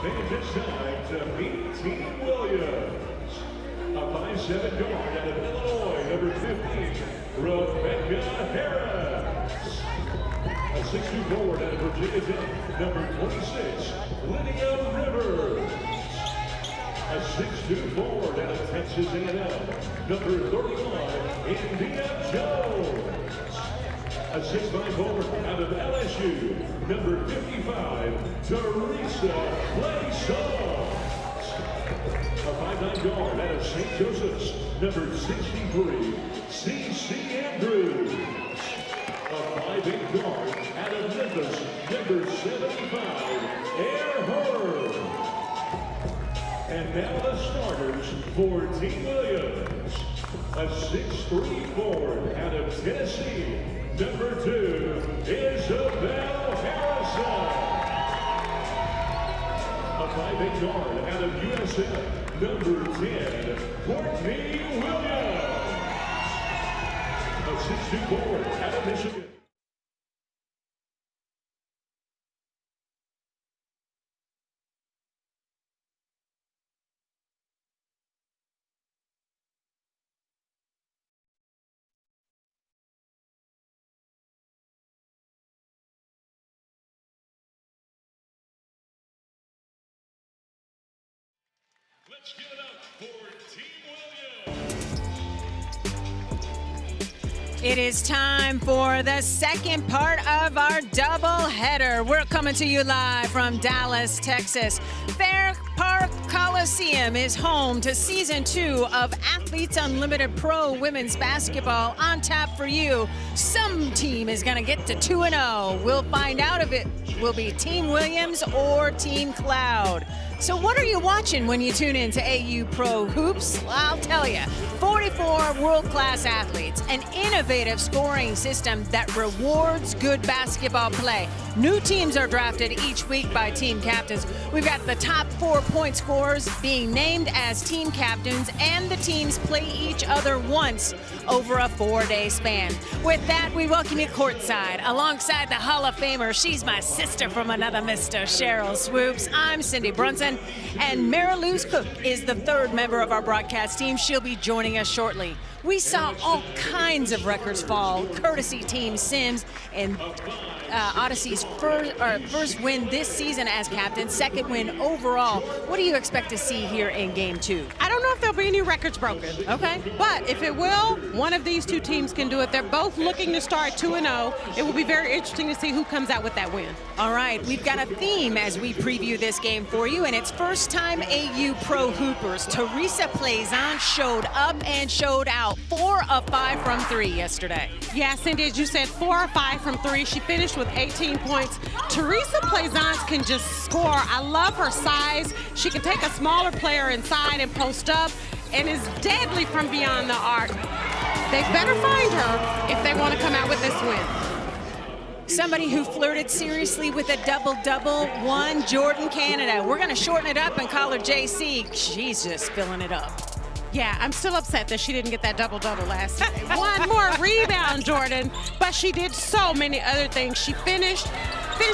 They decide to meet Team Williams. A 5'7" guard out of Illinois, number 15, Rebecca Harris. A 6'2" forward out of Virginia Tech, number 26, Lydia Rivers. A 6'2" forward out of Texas A&M, number 31, India Jones. A 6'5" forward out of LSU, number 55, Teresa Plaisance. A 5'9" guard out of St. Joseph's, number 63, CeCe Andrews. A 5'8" guard out of Memphis, number 75, Earhart. And now the starters for Team Williams. A 6'3" forward out of Tennessee, number 2, Isabel Harrison. A 5'8" guard out of USF, number 10, Courtney Williams. A 6'2" forward out of Michigan. Let's give it up for Team Williams. It is time for the second part of our doubleheader. We're coming to you live from Dallas, Texas. Fair Park Coliseum is home to Season 2 of Athletes Unlimited Pro Women's Basketball on tap for you. Some team is going to get to 2-0. We'll find out if it will be Team Williams or Team Cloud. So what are you watching when you tune in to AU Pro Hoops? Well, I'll tell you, 44 world-class athletes, an innovative scoring system that rewards good basketball play. New teams are drafted each week by team captains. We've got the top 4 point scorers being named as team captains, and the teams play each other once over a 4-day span. With that, we welcome you courtside alongside the Hall of Famer. She's my sister from another mister, Cheryl Swoops. I'm Cindy Brunson, and Mary Louise Cook is the third member of our broadcast team. She'll be joining us shortly. We saw all kinds of records fall, courtesy Team Sims, and Odyssey's first win this season as captain, second win overall. What do you expect to see here in Game 2? I don't know if there'll be any records broken. Okay. But if it will, one of these two teams can do it. They're both looking to start 2-0. It will be very interesting to see who comes out with that win. All right, we've got a theme as we preview this game for you, and it's first-time AU Pro Hoopers. Teresa Plaisance showed up and showed out. 4 of 5 from 3 yesterday. Yeah, Cindy, as you said, 4 or 5 from 3. She finished with 18 points. Teresa Plaisance can just score. I love her size. She can take a smaller player inside and post up, and is deadly from beyond the arc. They better find her if they want to come out with this win. Somebody who flirted seriously with a double-double, won Jordan Canada. We're going to shorten it up and call her JC. She's just filling it up. Yeah, I'm still upset that she didn't get that double-double last night. One more rebound, Jordan, but she did so many other things. She finished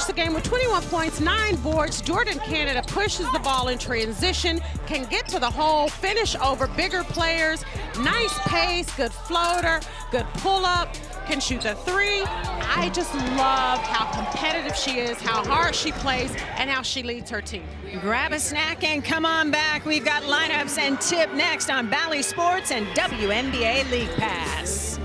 the game with 21 points, 9 boards. Jordan Canada pushes the ball in transition, can get to the hole, finish over bigger players, nice pace, good floater, good pull-up, can shoot the 3. I just love how competitive she is, how hard she plays, and how she leads her team. Grab a snack and come on back. We've got lineups and tip next on Bally Sports and WNBA League Pass.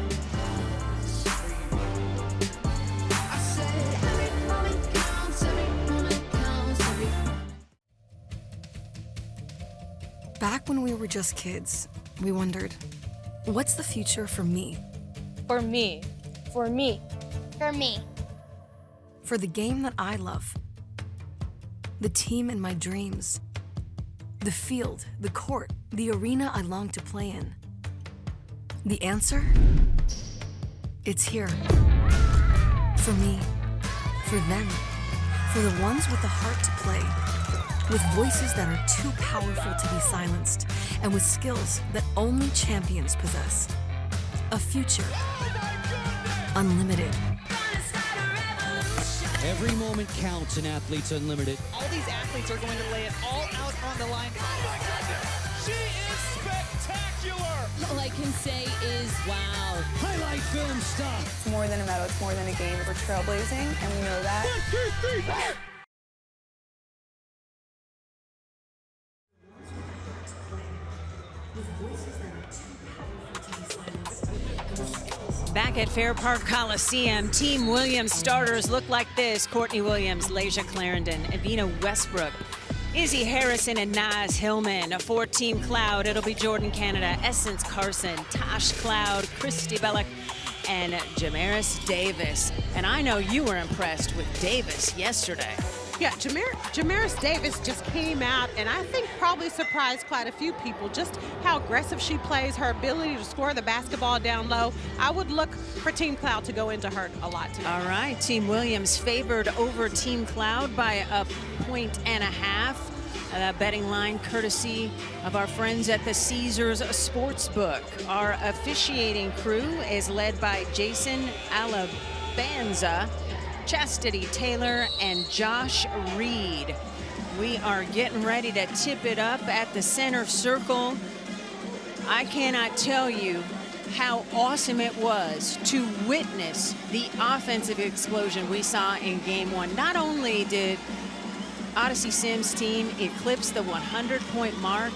Back when we were just kids, we wondered, what's the future for me? For me. For me. For me. For the game that I love. The team in my dreams. The field, the court, the arena I long to play in. The answer? It's here. For me. For them. For the ones with the heart to play. With voices that are too powerful to be silenced, and with skills that only champions possess. A future unlimited. Every moment counts in Athletes Unlimited. All these athletes are going to lay it all out on the line. Oh my goodness! She is spectacular! All I can say is wow. Highlight film stuff. It's more than a medal, it's more than a game. We're trailblazing, and we know that. 1, 2, 3, 4. Back at Fair Park Coliseum, Team Williams starters look like this. Courtney Williams, Layshia Clarendon, Evina Westbrook, Izzy Harrison, and Naz Hillman. For Team Cloud, it'll be Jordan Canada, Essence Carson, Tosh Cloud, Christy Bellick, and Jamaris Davis. And I know you were impressed with Davis yesterday. Yeah, Jamaris Davis just came out and I think probably surprised quite a few people just how aggressive she plays, her ability to score the basketball down low. I would look for Team Cloud to go into her a lot today. All right, Team Williams favored over Team Cloud by 1.5 points. Betting line courtesy of our friends at the Caesars Sportsbook. Our officiating crew is led by Jason Alabanza, Chastity Taylor, and Josh Reed. We are getting ready to tip it up at the center circle. I cannot tell you how awesome it was to witness the offensive explosion we saw in game one. Not only did Odyssey Sims team eclipse the 100-point mark,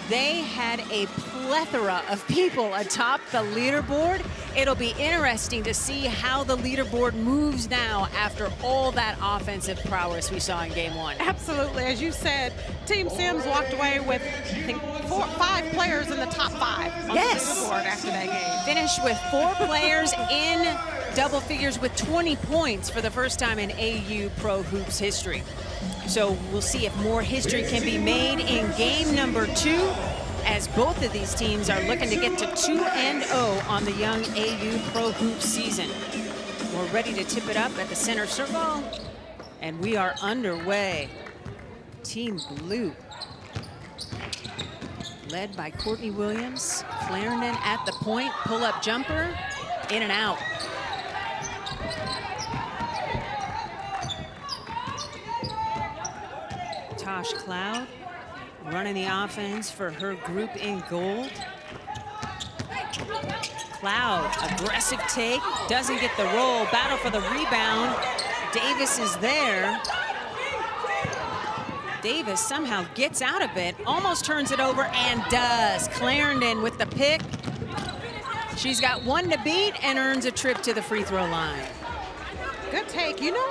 they had a plethora of people atop the leaderboard. It'll be interesting to see how the leaderboard moves now after all that offensive prowess we saw in game one. Absolutely. As you said, Team Sims walked away with, I think, 5 players in the top 5 on the leaderboard after that game. Finished with 4 players in double figures with 20 points for the first time in AU Pro Hoops history. So we'll see if more history can be made in game number 2, as both of these teams are looking to get to 2-0 on the young AU Pro Hoops season. We're ready to tip it up at the center circle, and we are underway. Team Blue, led by Courtney Williams, Clarendon at the point, pull-up jumper, in and out. Tosh Cloud running the offense for her group in gold. Cloud, aggressive take, doesn't get the roll, battle for the rebound. Davis is there. Davis somehow gets out of it, almost turns it over, and does. Clarendon with the pick. She's got 1 to beat and earns a trip to the free throw line. Good take. You know,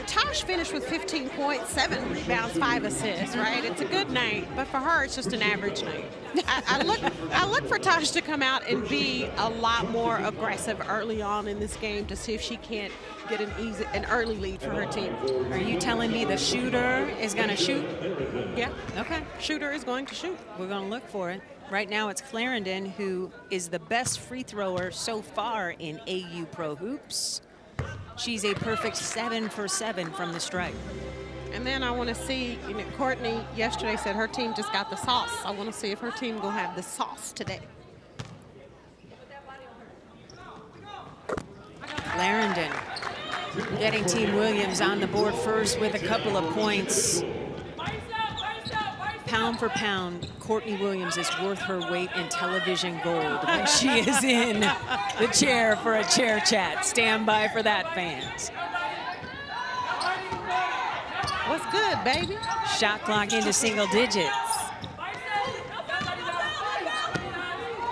Tosh finished with 15 points, 7 rebounds, 5 assists, right? It's a good night, but for her, it's just an average night. I look for Tosh to come out and be a lot more aggressive early on in this game to see if she can't get an early lead for her team. Are you telling me the shooter is going to shoot? Yeah. Okay. Shooter is going to shoot. We're going to look for it. Right now, it's Clarendon who is the best free thrower so far in AU Pro Hoops. She's a perfect 7 for 7 from the stripe. And then I want to see, Courtney yesterday said her team just got the sauce. I want to see if her team will have the sauce today. Clarendon getting Team Williams on the board first with a couple of points. Pound for pound, Courtney Williams is worth her weight in television gold when she is in the chair for a chair chat. Stand by for that, fans. What's good, baby? Shot clock into single digits.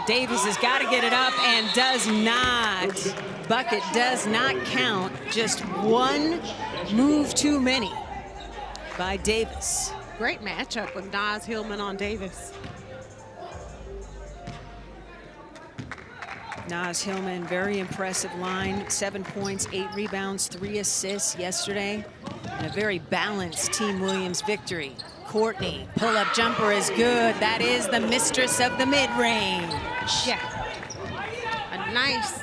Davis has got to get it up and does not. Bucket does not count. Just 1 move too many by Davis. Great matchup with Naz Hillman on Davis. Naz Hillman, very impressive line. 7 points, 8 rebounds, 3 assists yesterday. And a very balanced Team Williams victory. Courtney, pull-up jumper is good. That is the mistress of the mid-range. Yeah. A nice,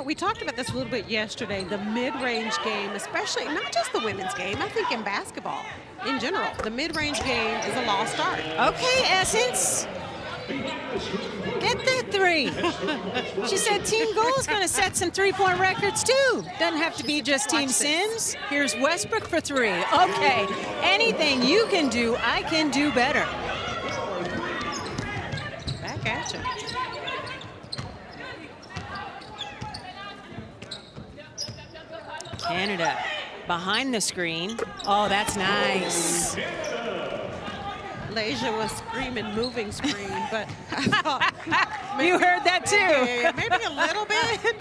we talked about this a little bit yesterday, the mid-range game, especially, not just the women's game, I think in basketball in general, the mid-range game is a lost art. Okay, Essence. Get that three. She said Team Goal's going to set some three-point records too. Doesn't have to be just Team Sims. Here's Westbrook for three. Okay, anything you can do, I can do better. Back at you. Canada behind the screen. Oh, that's nice. Lasia was screaming moving screen, but I thought You heard that too. yeah, maybe a little bit.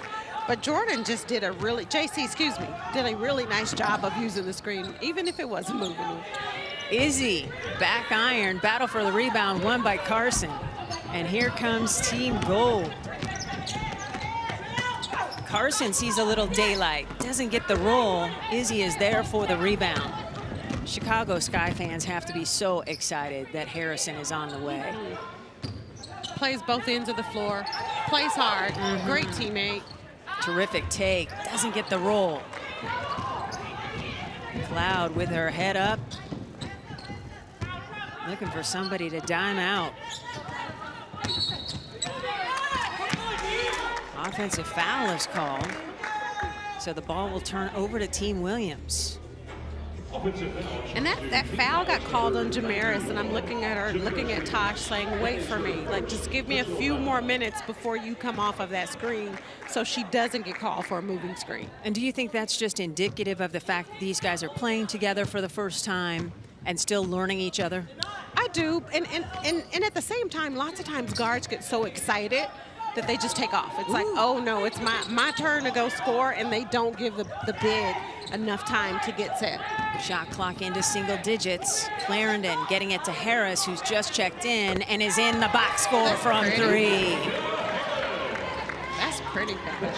But Jordan just did a really, JC, excuse me, did a really nice job of using the screen, even if it wasn't moving. Izzy, back iron, battle for the rebound, won by Carson. And here comes Team Gold. Carson sees a little daylight, doesn't get the roll. Izzy is there for the rebound. Chicago Sky fans have to be so excited that Harrison is on the way. Plays both ends of the floor, plays hard, great teammate. Terrific take, doesn't get the roll. Cloud with her head up, looking for somebody to dime out. Offensive foul is called, so the ball will turn over to Team Williams. And that foul got called on Jamaris, and I'm looking at her, looking at Tosh, saying, wait for me. Like, just give me a few more minutes before you come off of that screen so she doesn't get called for a moving screen. And do you think that's just indicative of the fact that these guys are playing together for the first time and still learning each other? I do, and at the same time, lots of times guards get so excited that they just take off. It's like, oh no, it's my turn to go score, and they don't give the big enough time to get set. Shot clock into single digits. Clarendon getting it to Harris, who's just checked in and is in the box score from three. That's pretty bad.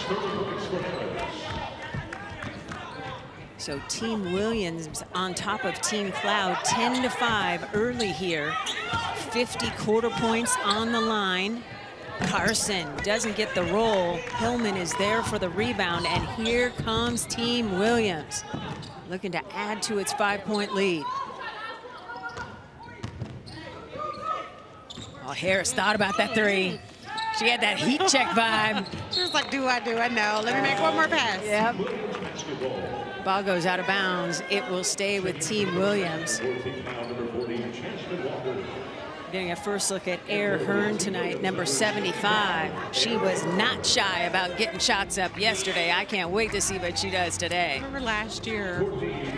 So Team Williams on top of Team Cloud, 10-5 early here. 50 quarter points on the line. Carson doesn't get the roll. Hillman is there for the rebound, and here comes Team Williams, looking to add to its 5-point lead. Oh, Harris thought about that three. She had that heat check vibe. She was like, do I know? Let me make one more pass. Yep. Ball goes out of bounds. It will stay with Team Williams. Getting a first look at Air Hearn tonight, number 75. She was not shy about getting shots up yesterday. I can't wait to see what she does today. Remember last year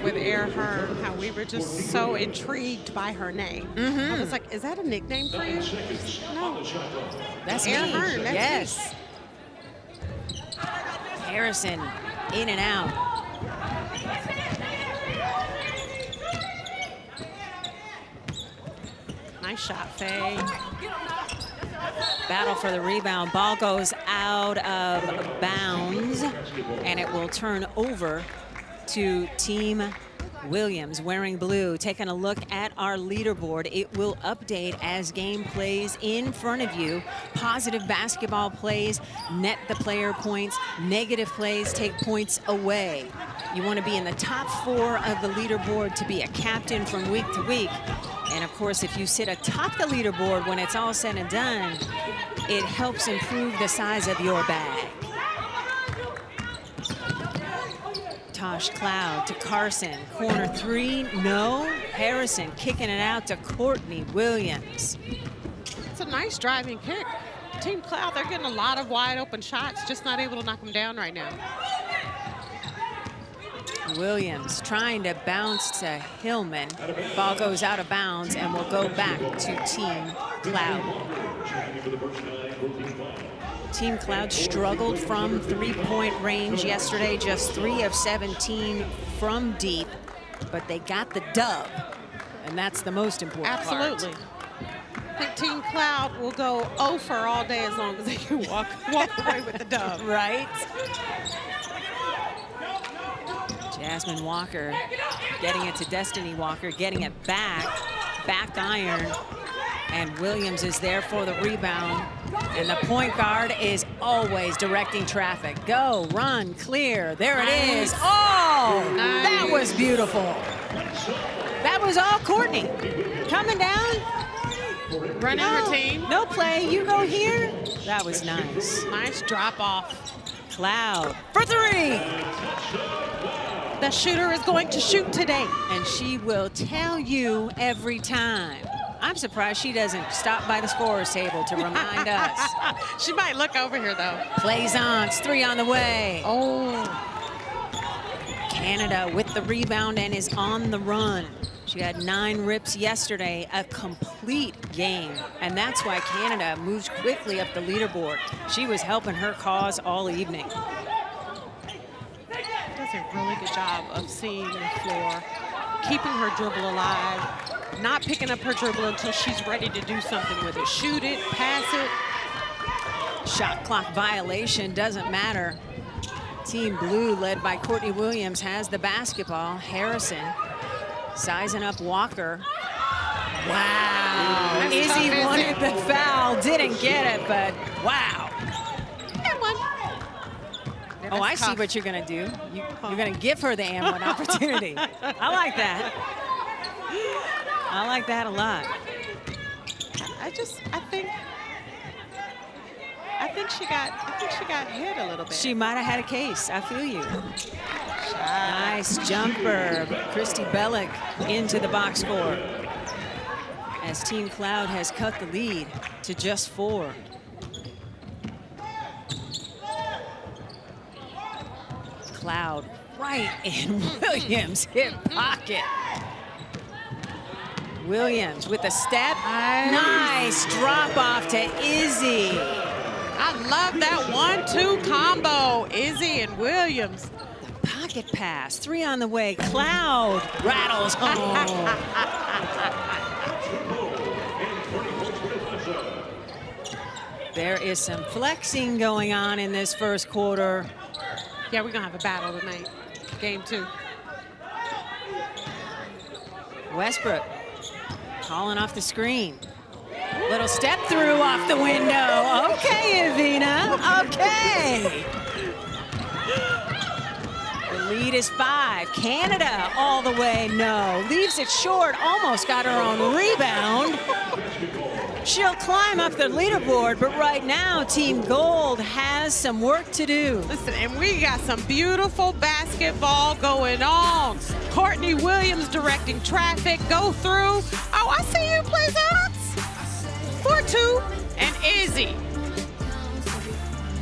with Air Hearn, how we were just so intrigued by her name. I was like, is that a nickname for you? No. That's Air me. Hearn, that's yes. Harrison in and out. Nice shot, Faye. Battle for the rebound. Ball goes out of bounds, and it will turn over to Team Williams wearing blue. Taking a look at our leaderboard, it will update as game plays in front of you. Positive basketball plays net the player points. Negative plays take points away. You want to be in the top 4 of the leaderboard to be a captain from week to week. And of course, if you sit atop the leaderboard when it's all said and done, it helps improve the size of your bag. Tosh Cloud to Carson, corner three, no. Harrison kicking it out to Courtney Williams. It's a nice driving kick. Team Cloud, they're getting a lot of wide open shots, just not able to knock them down right now. Williams trying to bounce to Hillman. Ball goes out of bounds and will go back to Team Cloud. Team Cloud struggled from three-point range yesterday, just 3 of 17 from deep, but they got the dub, and that's the most important Absolutely. part. I think Team Cloud will go 0 for all day as long as they can walk away with the dub. Right? Jasmine Walker getting it to Destiny Walker, getting it back iron, and Williams is there for the rebound. And the point guard is always directing traffic. Go, run, clear. There it is. Oh, that was beautiful. That was all Courtney. Coming down, Running her team. No play. You go here. That was nice. Nice drop off. Cloud for three. The shooter is going to shoot today. And she will tell you every time. I'm surprised she doesn't stop by the scorer's table to remind us. She might look over here, though. Plaisance, three on the way. Oh. Canada with the rebound and is on the run. She had 9 rips yesterday, a complete game. And that's why Canada moves quickly up the leaderboard. She was helping her cause all evening. Does a really good job of seeing the floor, keeping her dribble alive, not picking up her dribble until she's ready to do something with it. Shoot it, pass it. Shot clock violation, doesn't matter. Team Blue, led by Courtney Williams, has the basketball. Harrison sizing up Walker. Wow. That's Izzy tough, wanted Izzy. the foul, didn't get it, but wow. Oh, I see what you're going to do. You're going to give her the and one opportunity. I like that. I like that a lot. I think she got hit a little bit. She might have had a case. I feel you. Nice jumper. Christy Bellick into the box score. As Team Cloud has cut the lead to just 4. Cloud right in Williams' hip pocket. Williams with a step. Nice drop off to Izzy. I love that 1-2 combo, Izzy and Williams. Pocket pass, 3 on the way. Cloud rattles home. There is some flexing going on in this first quarter. Yeah, we're going to have a battle tonight. Game 2. Westbrook calling off the screen. Little step through off the window. Okay, Evina. Okay. The lead is 5. Canada all the way. No. Leaves it short. Almost got her own rebound. She'll climb up the leaderboard, but right now, Team Gold has some work to do. Listen, and we got some beautiful basketball going on. Courtney Williams directing traffic. Go through. Oh, I see you, Plaisance. 4-2. And Izzy.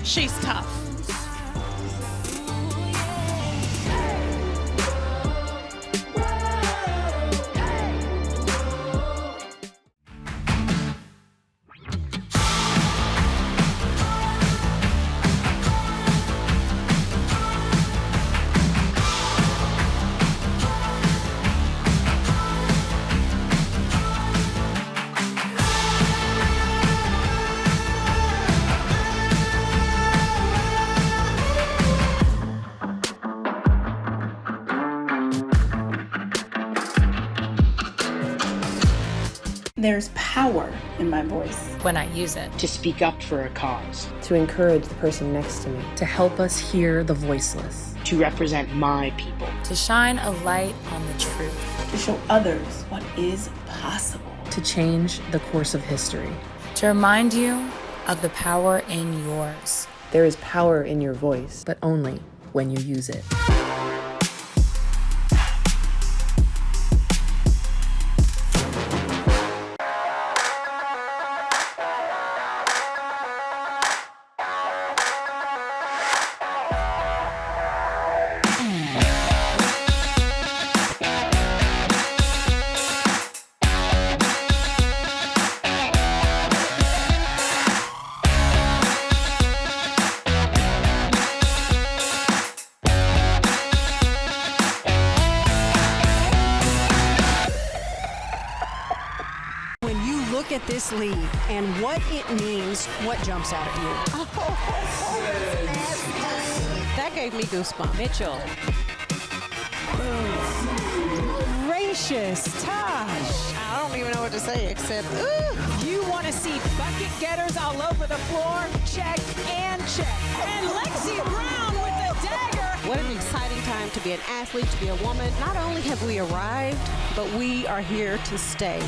She's tough. There's power in my voice. When I use it. To speak up for a cause. To encourage the person next to me. To help us hear the voiceless. To represent my people. To shine a light on the truth. To show others what is possible. To change the course of history. To remind you of the power in yours. There is power in your voice, but only when you use it. At this lead and what it means, what jumps out at you? That gave me goosebumps. Mitchell. Gracious, Tosh. I don't even know what to say except, ooh. You want to see bucket getters all over the floor? Check and check. And Lexi Brown with the dagger. What an exciting time to be an athlete, to be a woman. Not only have we arrived, but we are here to stay.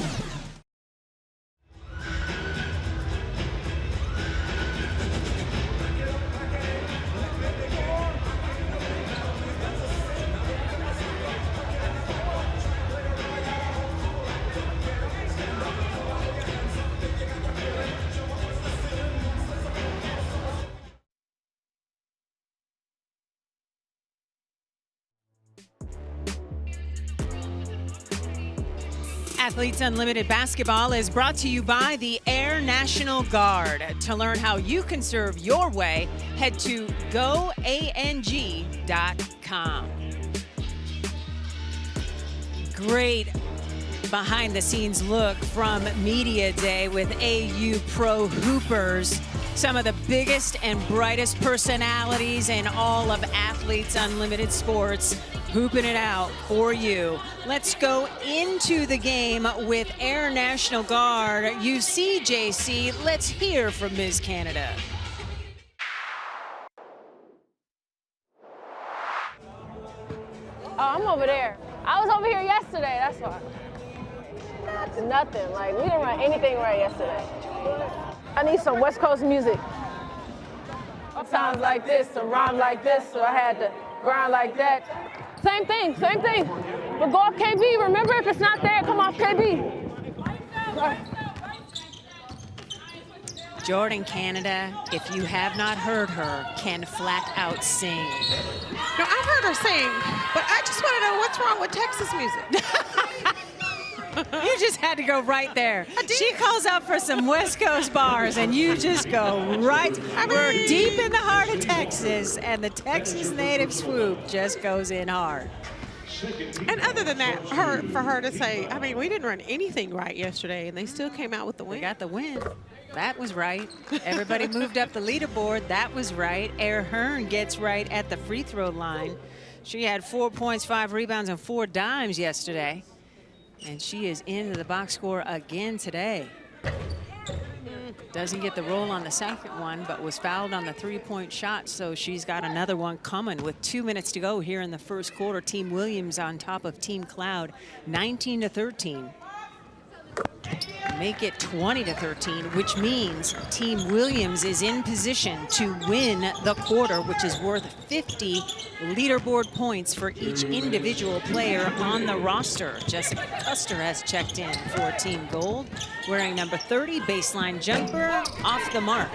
Athletes Unlimited Basketball is brought to you by the Air National Guard. To learn how you can serve your way, head to goang.com. Great behind-the-scenes look from Media Day with AU Pro Hoopers. Some of the biggest and brightest personalities in all of Athletes Unlimited Sports hooping it out for you. Let's go into the game with Air National Guard. UCJC, let's hear from Ms. Canada. Oh, I'm over there. I was over here yesterday, that's why. Nothing, like we didn't run anything right yesterday. I need some West Coast music. Sounds like this, to rhyme like this, so I had to grind like that. Same thing, same thing. But go off KB, remember if it's not there, come off KB. Jordan Canada, if you have not heard her, can flat out sing. No, I've heard her sing, but I just want to know what's wrong with Texas music. You just had to go right there. She calls out for some West Coast bars, and you just go right. We're deep in the heart of Texas, and the Texas native swoop just goes in hard. And other than that, for her to say, I mean, we didn't run anything right yesterday, and they still came out with the win. We got the win. That was right. Everybody moved up the leaderboard. That was right. Air Hearn gets right at the free throw line. She had 4 points, 5 rebounds, and 4 dimes yesterday. And she is into the box score again today. Doesn't get the roll on the second one, but was fouled on the three-point shot, so she's got another one coming with 2 minutes to go here in the first quarter. Team Williams on top of Team Cloud, 19-13. Make it 20-13, which means Team Williams is in position to win the quarter, which is worth 50 leaderboard points for each individual player on the roster. Jessica Custer has checked in for Team Gold, wearing number 30, baseline jumper, off the mark.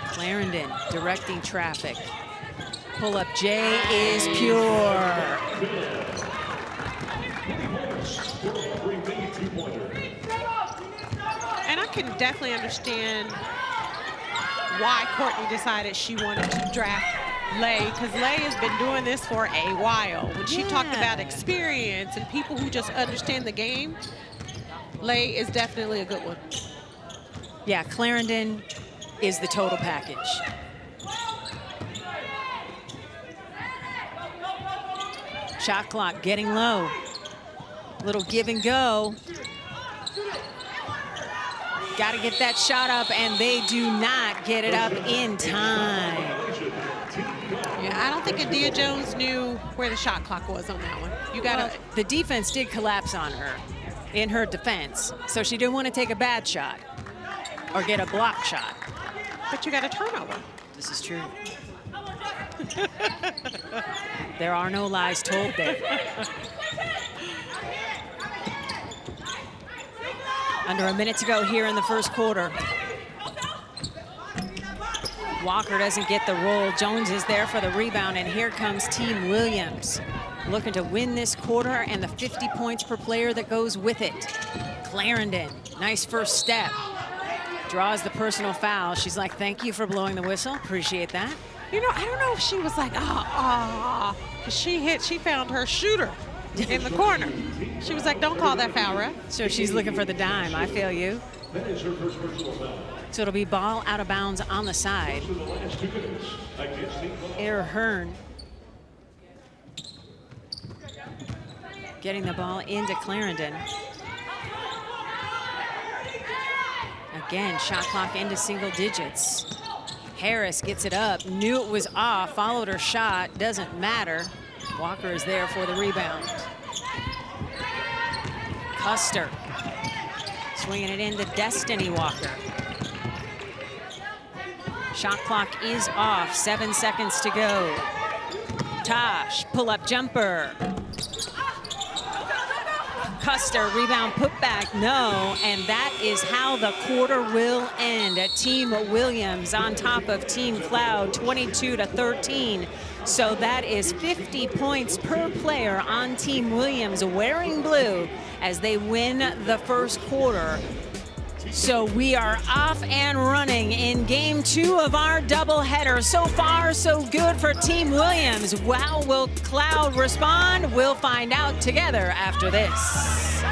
Clarendon directing traffic. Pull-up J is pure. And I can definitely understand why Courtney decided she wanted to draft Lay, because Lay has been doing this for a while. When she talked about experience and people who just understand the game, Lay is definitely a good one. Yeah, Clarendon is the total package. Shot clock getting low. Little give and go. Got to get that shot up, and they do not get it up in time. Yeah, I don't think Adia Jones knew where the shot clock was on that one. You got to. The defense did collapse on her in her defense, so she didn't want to take a bad shot or get a block shot. But you got a turnover. This is true. There are no lies told there. Under a minute to go here in the first quarter. Walker doesn't get the roll. Jones is there for the rebound, and here comes Team Williams, looking to win this quarter and the 50 points per player that goes with it. Clarendon, nice first step. Draws the personal foul. She's like, thank you for blowing the whistle. Appreciate that. You know, I don't know if she was like, because she found her shooter in the corner. She was like, don't call that foul, ref. So she's looking for the dime. I feel you. That is her first personal foul. So it'll be ball out of bounds on the side. Air Hearn getting the ball into Clarendon. Again, shot clock into single digits. Harris gets it up, knew it was off, followed her shot, doesn't matter. Walker is there for the rebound. Custer swinging it into Destiny Walker. Shot clock is off, 7 seconds to go. Tosh, pull-up jumper. Custer, rebound, put back, no, and that is how the quarter will end. Team Williams on top of Team Cloud, 22-13. So that is 50 points per player on Team Williams wearing blue as they win the first quarter. So we are off and running in game 2 of our doubleheader. So far, so good for Team Williams. Wow, will Cloud respond? We'll find out together after this.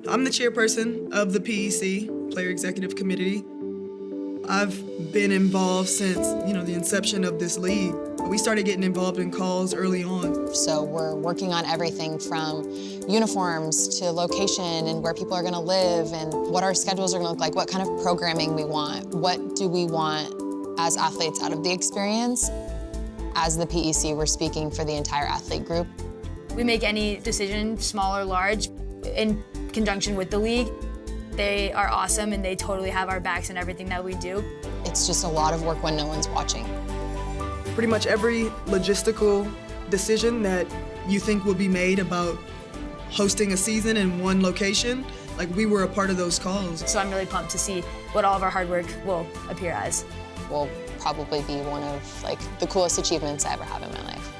I'm the chairperson of the PEC, Player Executive Committee. I've been involved since, the inception of this league. We started getting involved in calls early on. So we're working on everything from uniforms to location and where people are gonna live and what our schedules are gonna look like, what kind of programming we want, what do we want as athletes out of the experience. As the PEC, we're speaking for the entire athlete group. We make any decision, small or large, in conjunction with the league. They are awesome and they totally have our backs in everything that we do. It's just a lot of work when no one's watching. Pretty much every logistical decision that you think will be made about hosting a season in one location, we were a part of those calls. So I'm really pumped to see what all of our hard work will appear as. Will probably be one of the coolest achievements I ever have in my life.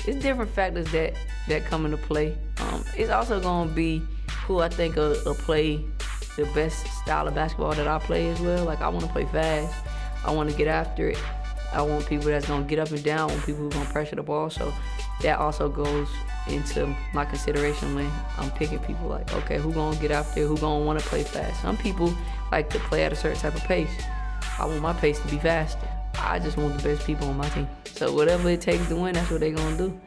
It's different factors that come into play. It's also going to be who I think will play the best style of basketball that I play as well. I want to play fast. I want to get after it. I want people that's going to get up and down. I want people who are going to pressure the ball. So that also goes into my consideration when I'm picking people okay, who going to get after it? Who going to want to play fast? Some people like to play at a certain type of pace. I want my pace to be faster. I just want the best people on my team. So whatever it takes to win, that's what they're going to do.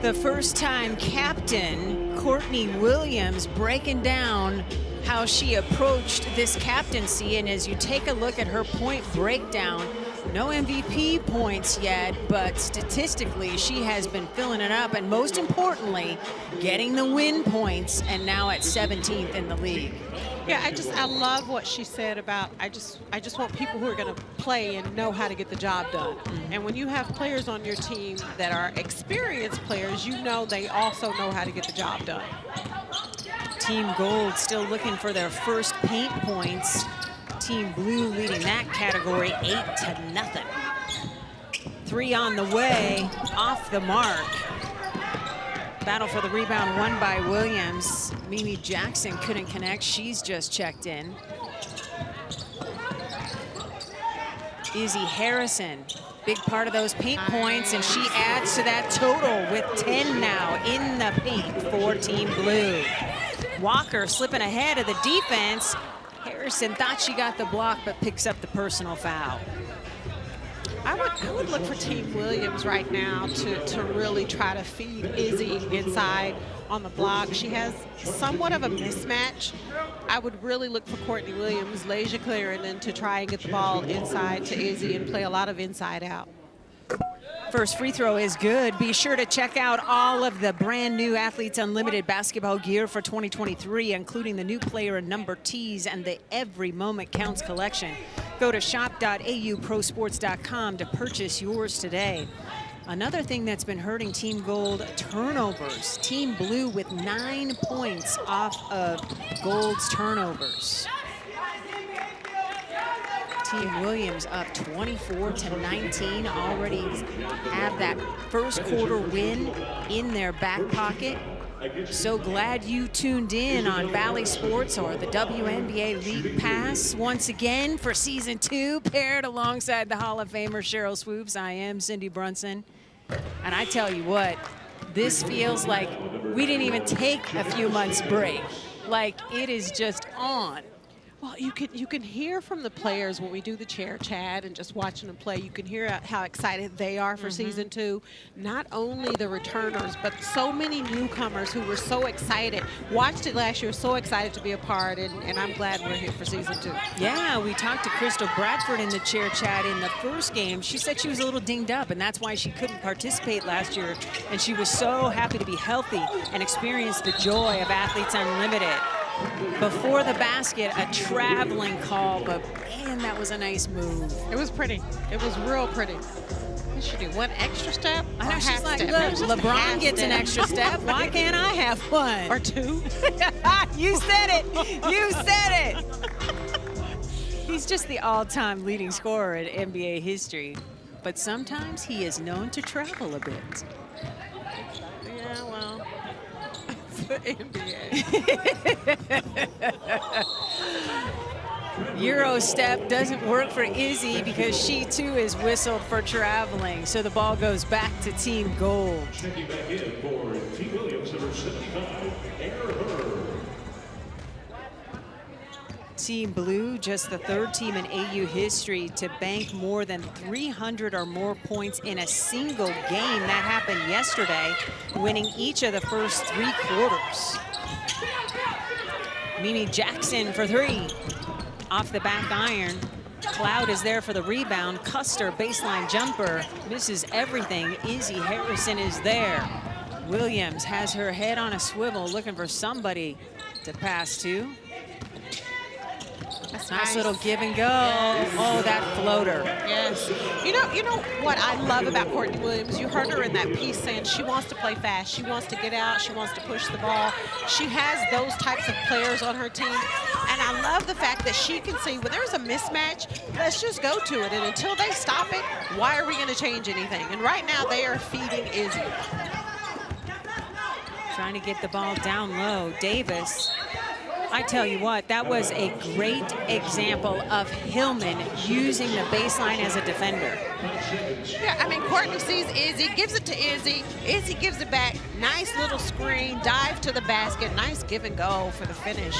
The first-time captain, Courtney Williams, breaking down how she approached this captaincy. And as you take a look at her point breakdown, no MVP points yet, but statistically she has been filling it up, and most importantly, getting the win points, and now at 17th in the league. Yeah, I love what she said about I just want people who are going to play and know how to get the job done. And when you have players on your team that are experienced players, they also know how to get the job done. Team Gold still looking for their first paint points. Team Blue leading that category 8-0. 3 on the way, off the mark. Battle for the rebound won by Williams. Mimi Jackson couldn't connect. She's just checked in. Izzy Harrison, big part of those paint points, and she adds to that total with 10 now in the paint for Team Blue. Walker slipping ahead of the defense. Harrison thought she got the block, but picks up the personal foul. I would look for Team Williams right now to really try to feed Izzy inside on the block. She has somewhat of a mismatch. I would really look for Courtney Williams, Laysia Clarendon to try and get the ball inside to Izzy and play a lot of inside out. First free throw is good. Be sure to check out all of the brand new Athletes Unlimited basketball gear for 2023, including the new player number tees and the Every Moment Counts collection. Go to shop.auprosports.com to purchase yours today. Another thing that's been hurting Team Gold, turnovers. Team Blue with 9 points off of Gold's turnovers. Team Williams up 24-19, already have that first quarter win in their back pocket. So glad you tuned in on Valley Sports or the WNBA League Pass once again for season 2, paired alongside the Hall of Famer Sheryl Swoopes. I am Cindy Brunson. And I tell you what, this feels like we didn't even take a few months break. Like it is just on. Well, you can hear from the players when we do the chair chat and just watching them play. You can hear how excited they are for season 2. Not only the returners, but so many newcomers who were so excited, watched it last year, so excited to be a part, and I'm glad we're here for season 2. Yeah, we talked to Crystal Bradford in the chair chat in the first game. She said she was a little dinged up, and that's why she couldn't participate last year. And she was so happy to be healthy and experience the joy of Athletes Unlimited. Before the basket, a traveling call, but man, that was a nice move. It was pretty. It was real pretty. What should do? One extra step? I know, she's like, look, LeBron gets an extra step. Why can't I have one? Or 2? You said it. You said it. He's just the all-time leading scorer in NBA history, but sometimes he is known to travel a bit. Yeah, well. NBA. Euro step doesn't work for Izzy because she too is whistled for traveling. So the ball goes back to Team Gold. Checking back in for Team Williams, number 75, Amber Hurd. Team Blue, just the 3rd team in AU history to bank more than 300 or more points in a single game. That happened yesterday, winning each of the first 3 quarters. Mimi Jackson for 3. Off the back iron. Cloud is there for the rebound. Custer, baseline jumper, misses everything. Izzy Harrison is there. Williams has her head on a swivel, looking for somebody to pass to. That's nice little give and go. Yes. Oh, that floater. Yes. You know what I love about Courtney Williams? You heard her in that piece saying she wants to play fast. She wants to get out. She wants to push the ball. She has those types of players on her team. And I love the fact that she can see when there's a mismatch, let's just go to it. And until they stop it, why are we going to change anything? And right now they are feeding Izzy. Trying to get the ball down low. Davis. I tell you what, that was a great example of Hillman using the baseline as a defender. Yeah, I mean, Courtney sees Izzy, gives it to Izzy. Izzy gives it back. Nice little screen, dive to the basket. Nice give and go for the finish.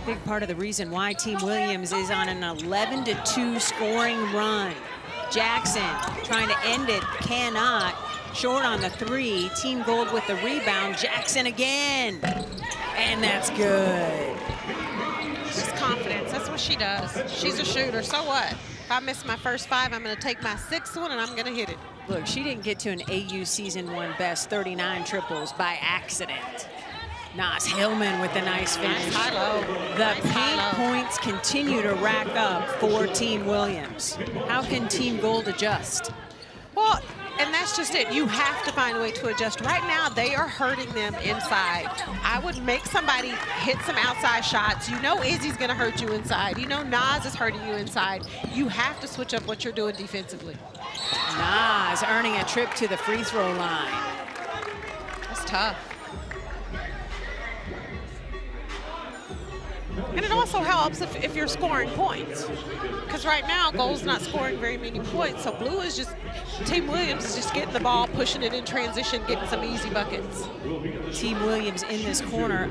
Big part of the reason why Team Williams is on an 11-2 scoring run. Jackson trying to end it, cannot. Short on the 3. Team Gold with the rebound. Jackson again. And that's good. Just confidence. That's what she does. She's a shooter. So what? If I miss my first 5, I'm going to take my 6th one and I'm going to hit it. Look, she didn't get to an AU Season 1 best 39 triples by accident. Nas Hillman with a nice finish. Nice high-low. The paint points continue to rack up for Team Williams. How can Team Gold adjust? Well, and that's just it. You have to find a way to adjust. Right now, they are hurting them inside. I would make somebody hit some outside shots. You know Izzy's going to hurt you inside. You know Nas is hurting you inside. You have to switch up what you're doing defensively. Nas earning a trip to the free throw line. That's tough. And it also helps if you're scoring points. Because right now, Gold's not scoring very many points. So Blue is just, Team Williams is just getting the ball, pushing it in transition, getting some easy buckets. Team Williams in this quarter,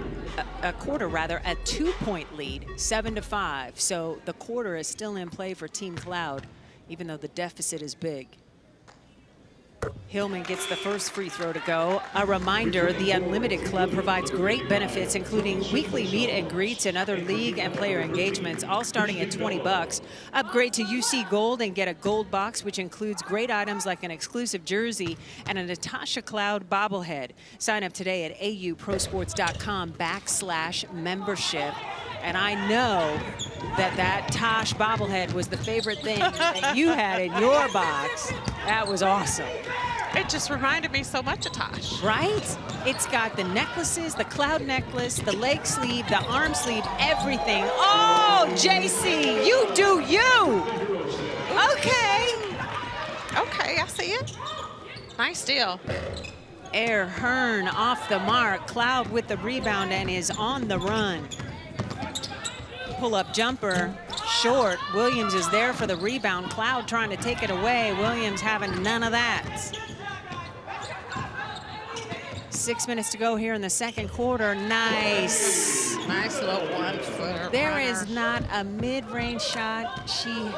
a 2-point lead, 7-5. So the quarter is still in play for Team Cloud, even though the deficit is big. Hillman gets the first free throw to go. A reminder, the Unlimited Club provides great benefits, including weekly meet and greets and other league and player engagements, all starting at $20. Upgrade to UC Gold and get a gold box, which includes great items like an exclusive jersey and a Natasha Cloud bobblehead. Sign up today at auprosports.com/membership. And I know that Tosh bobblehead was the favorite thing that you had in your box. That was awesome. It just reminded me so much of Tosh. Right? It's got the necklaces, the cloud necklace, the leg sleeve, the arm sleeve, everything. Oh, JC, you do you. Okay. Okay, I see it. Nice deal. Air Hearn off the mark. Cloud with the rebound and is on the run. Pull-up jumper, short. Williams is there for the rebound. Cloud trying to take it away. Williams having none of that. 6 minutes to go here in the second quarter. Nice. Nice little one-footer. There is not a mid-range shot she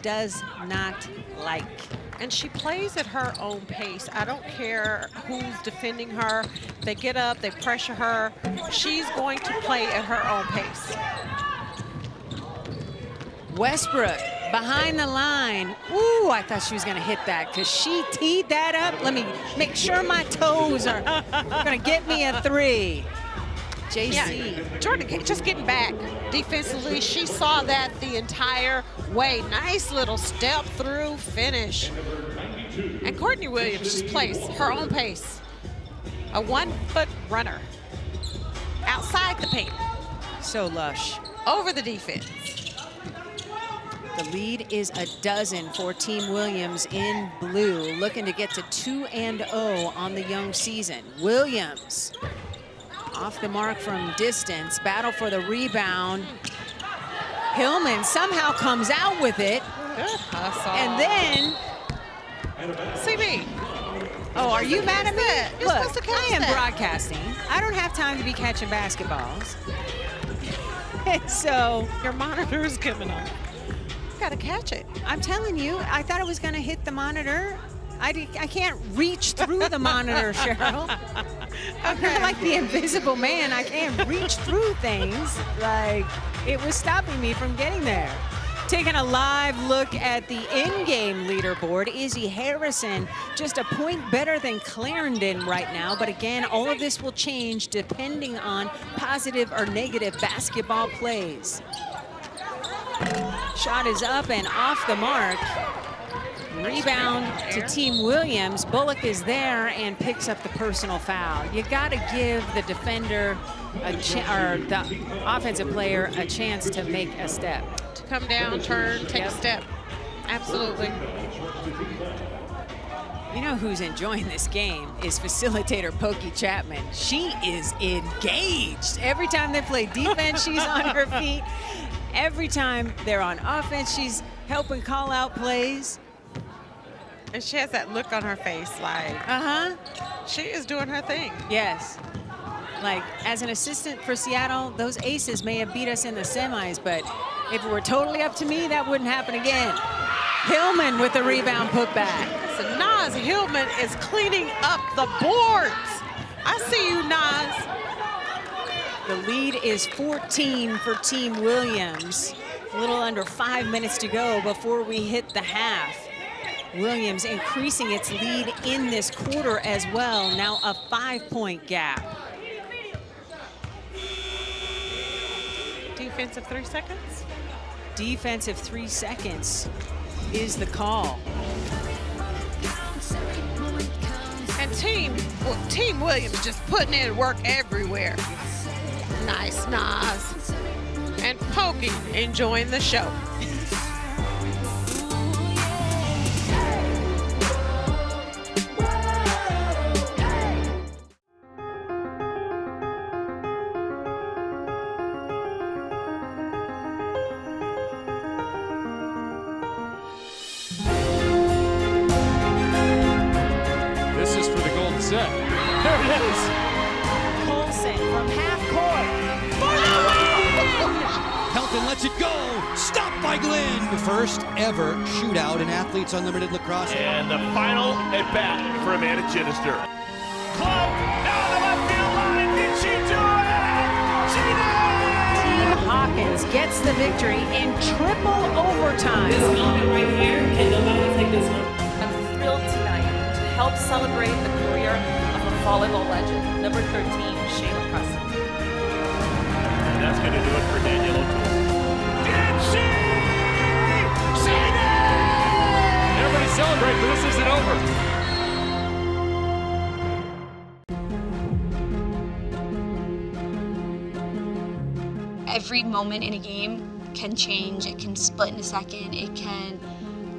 does not like. And she plays at her own pace. I don't care who's defending her. They get up, they pressure her. She's going to play at her own pace. Westbrook behind the line. Ooh, I thought she was going to hit that because she teed that up. Let me make sure my toes are going to get me a three. JC. Yeah. Jordan just getting back defensively. She saw that the entire way. Nice little step through finish. And Courtney Williams just plays her own pace. A 1-foot runner. Outside the paint. So lush. Over the defense. The lead is a dozen for Team Williams in blue, looking to get to 2-0 on the young season. Williams off the mark from distance, battle for the rebound. Hillman somehow comes out with it. Good hustle. And then, CB. Oh, are you mad at me? You're supposed Look, to catch I am that. broadcasting. I don't have time to be catching basketballs. And so your monitor is coming on. You gotta catch it. I'm telling you, I thought it was gonna hit the monitor. I can't reach through the monitor, Cheryl. I'm not like the Invisible Man. I can't reach through things. Like, it was stopping me from getting there. Taking a live look at the in-game leaderboard, Izzy Harrison just a point better than Clarendon right now. But again, all of this will change depending on positive or negative basketball plays. Shot is up and off the mark. Rebound to Team Williams. Bullock is there and picks up the personal foul. You got to give the defender or the offensive player a chance to make a step. To come down, turn, take a step. Absolutely. You know who's enjoying this game is facilitator Pokey Chapman. She is engaged. Every time they play defense, she's on her feet. Every time they're on offense, she's helping call out plays. And she has that look on her face like, she is doing her thing. Yes. Like, as an assistant for Seattle, those aces may have beat us in the semis, but if it were totally up to me, that wouldn't happen again. Hillman with the rebound putback. So Naz Hillman is cleaning up the boards. I see you, Naz. The lead is 14 for Team Williams. A little under 5 minutes to go before we hit the half. Williams increasing its lead in this quarter as well. Now a 5-point gap. Defensive 3 seconds? Defensive 3 seconds is the call. And Team Williams just putting in work everywhere. Nice, Naz. And Pokey enjoying the show. This is for the Golden Set. There it is. Colson from half court for the win! Pelton lets it go. Stopped by Glenn. The first ever shootout in Athletes Unlimited Lacrosse. And the final at bat for Amanda Chittister. Club down the left field line. Did she do it? She did! Team Hawkins gets the victory in triple overtime. This moment right here, can nobody take this one? I'm thrilled tonight to help celebrate the career of a volleyball legend, number 13, Shayla Preston. And that's going to do it for Danielle O'Toole. Did she? She did! Everybody celebrate, but this isn't over. Every moment in a game can change. It can split in a second. It can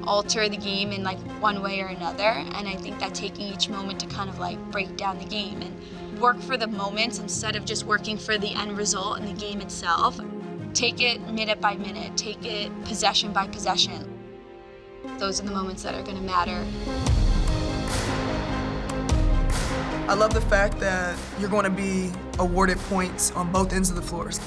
alter the game in like one way or another. And I think that taking each moment to kind of like break down the game and work for the moments instead of just working for the end result in the game itself. Take it minute by minute. Take it possession by possession. Those are the moments that are going to matter. I love the fact that you're going to be awarded points on both ends of the floors.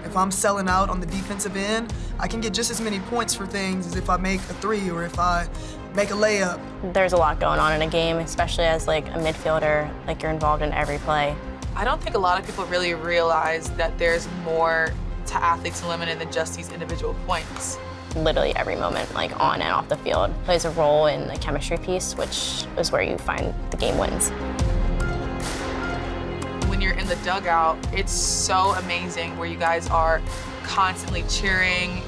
If I'm selling out on the defensive end, I can get just as many points for things as if I make a three or if I make a layup. There's a lot going on in a game, especially as like a midfielder, like you're involved in every play. I don't think a lot of people really realize that there's more to Athletes Unlimited than just these individual points. Literally every moment, like on and off the field, plays a role in the chemistry piece, which is where you find the game wins. When you're in the dugout, it's so amazing where you guys are constantly cheering,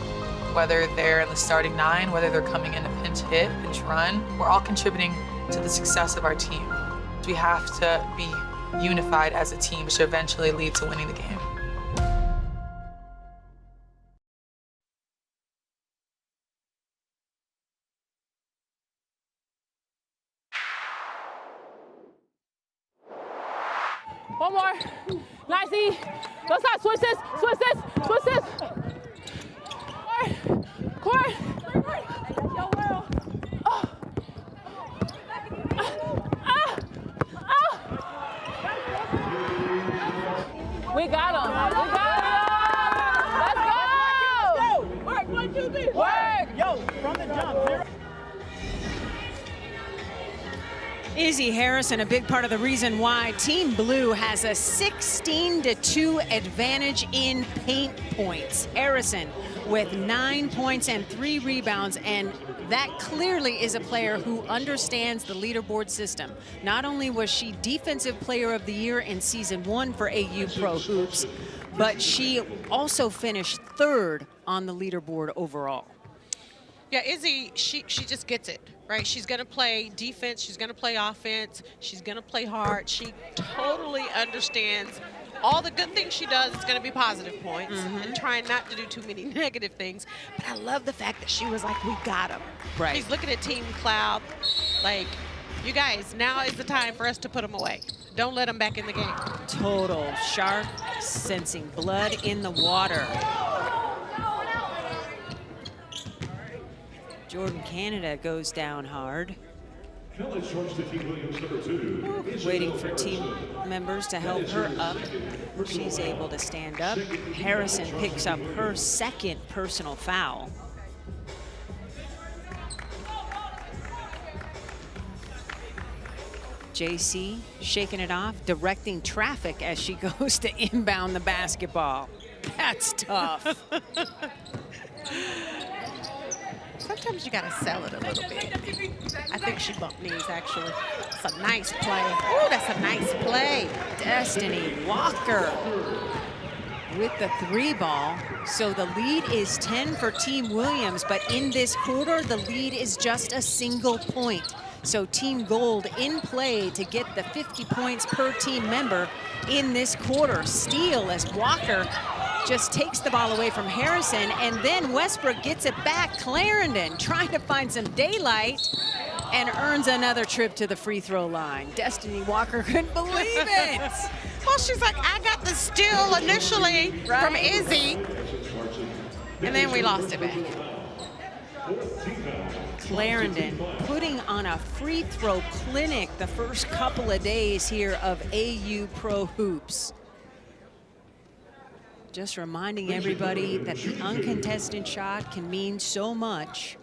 whether they're in the starting nine, whether they're coming in a pinch hit, pinch run. We're all contributing to the success of our team. We have to be unified as a team, which eventually lead to winning the game. One more. Nice E. Go side. Switch this. Switch this. Switch this. Court. Yo, Will. Oh. We got him. We got him. Let's go. Work. 1, 2, 3. Work. Yo, from the jump. Izzy Harrison, a big part of the reason why Team Blue has a 16-2 advantage in paint points. Harrison with 9 points and 3 rebounds, and that clearly is a player who understands the leaderboard system. Not only was she Defensive Player of the Year in Season 1 for AU Pro Hoops, but she also finished 3rd on the leaderboard overall. Yeah, Izzy, she just gets it, right? She's going to play defense. She's going to play offense. She's going to play hard. She totally understands all the good things she does is going to be positive points and trying not to do too many negative things. But I love the fact that she was like, we got him. Right. She's looking at Team Cloud like, you guys, now is the time for us to put them away. Don't let them back in the game. Total shark sensing blood in the water. Jordan Canada goes down hard. Waiting for team members to help her up. She's able to stand up. Harrison picks up her 2nd personal foul. JC shaking it off, directing traffic as she goes to inbound the basketball. That's tough. Sometimes you gotta sell it a little bit. I think she bumped knees, actually. It's a nice play. Ooh, that's a nice play. Destiny Walker with the 3 ball. So the lead is 10 for Team Williams, but in this quarter, the lead is just a single point. So Team Gold in play to get the 50 points per team member in this quarter. Steal as Walker just takes the ball away from Harrison, and then Westbrook gets it back. Clarendon trying to find some daylight and earns another trip to the free throw line. Destiny Walker couldn't believe it. Well, she's like, I got the steal initially from Izzy, and then we lost it back. Clarendon putting on a free throw clinic the first couple of days here of AU Pro Hoops. Just reminding everybody that the uncontested shot can mean so much.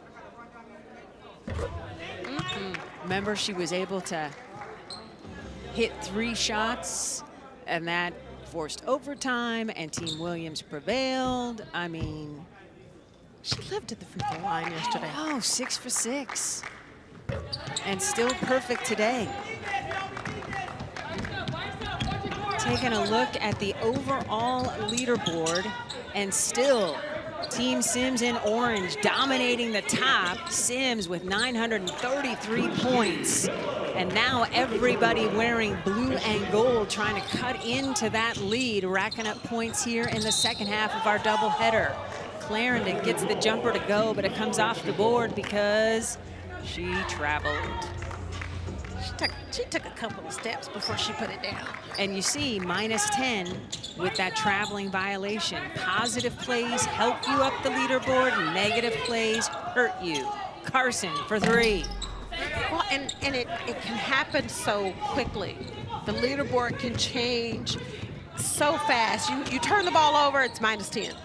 Remember, she was able to hit 3 shots, and that forced overtime, and Team Williams prevailed. I mean, she lived at the free throw line yesterday. Oh, 6 for 6. And still perfect today. Taking a look at the overall leaderboard, and still Team Sims in orange dominating the top. Sims with 933 points. And now everybody wearing blue and gold trying to cut into that lead, racking up points here in the second half of our doubleheader. Clarendon gets the jumper to go, but it comes off the board because she traveled. She took a couple of steps before she put it down. And you see -10 with that traveling violation. Positive plays help you up the leaderboard, negative plays hurt you. Carson for 3. Well, and it can happen so quickly. The leaderboard can change so fast. You turn the ball over, it's -10.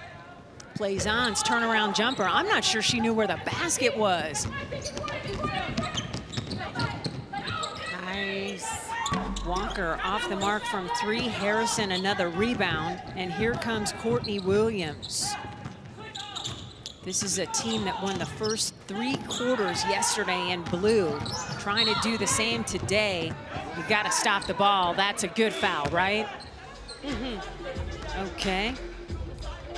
Plaisance turnaround jumper. I'm not sure she knew where the basket was. Nice. Walker off the mark from 3. Harrison another rebound. And here comes Courtney Williams. This is a team that won the first 3 quarters yesterday in blue. Trying to do the same today. You got to stop the ball. That's a good foul, right? Okay.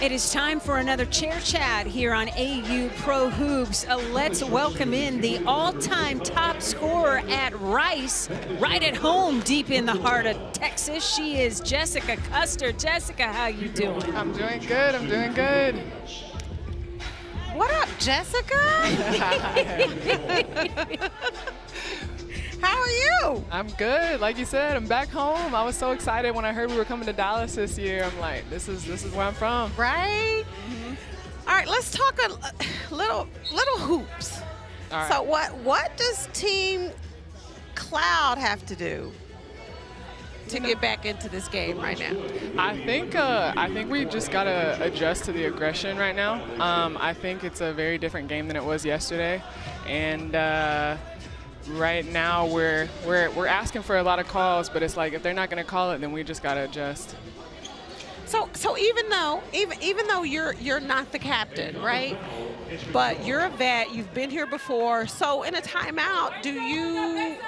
It is time for another chair chat here on AU Pro Hoops. Let's welcome in the all-time top scorer at Rice, right at home deep in the heart of Texas. She is Jessica Custer. Jessica, how you doing? I'm doing good. I'm doing good. What up, Jessica? How are you? I'm good. Like you said, I'm back home. I was so excited when I heard we were coming to Dallas this year. I'm like, this is where I'm from. Right? All right, let's talk a little hoops. All right. So what does Team Cloud have to do to get back into this game right now? I think we just gotta adjust to the aggression right now. I think it's a very different game than it was yesterday, and right now we're asking for a lot of calls, but it's like if they're not going to call it, then we just got to adjust. So even though you're not the captain, right? But you're a vet, you've been here before. So in a timeout, do you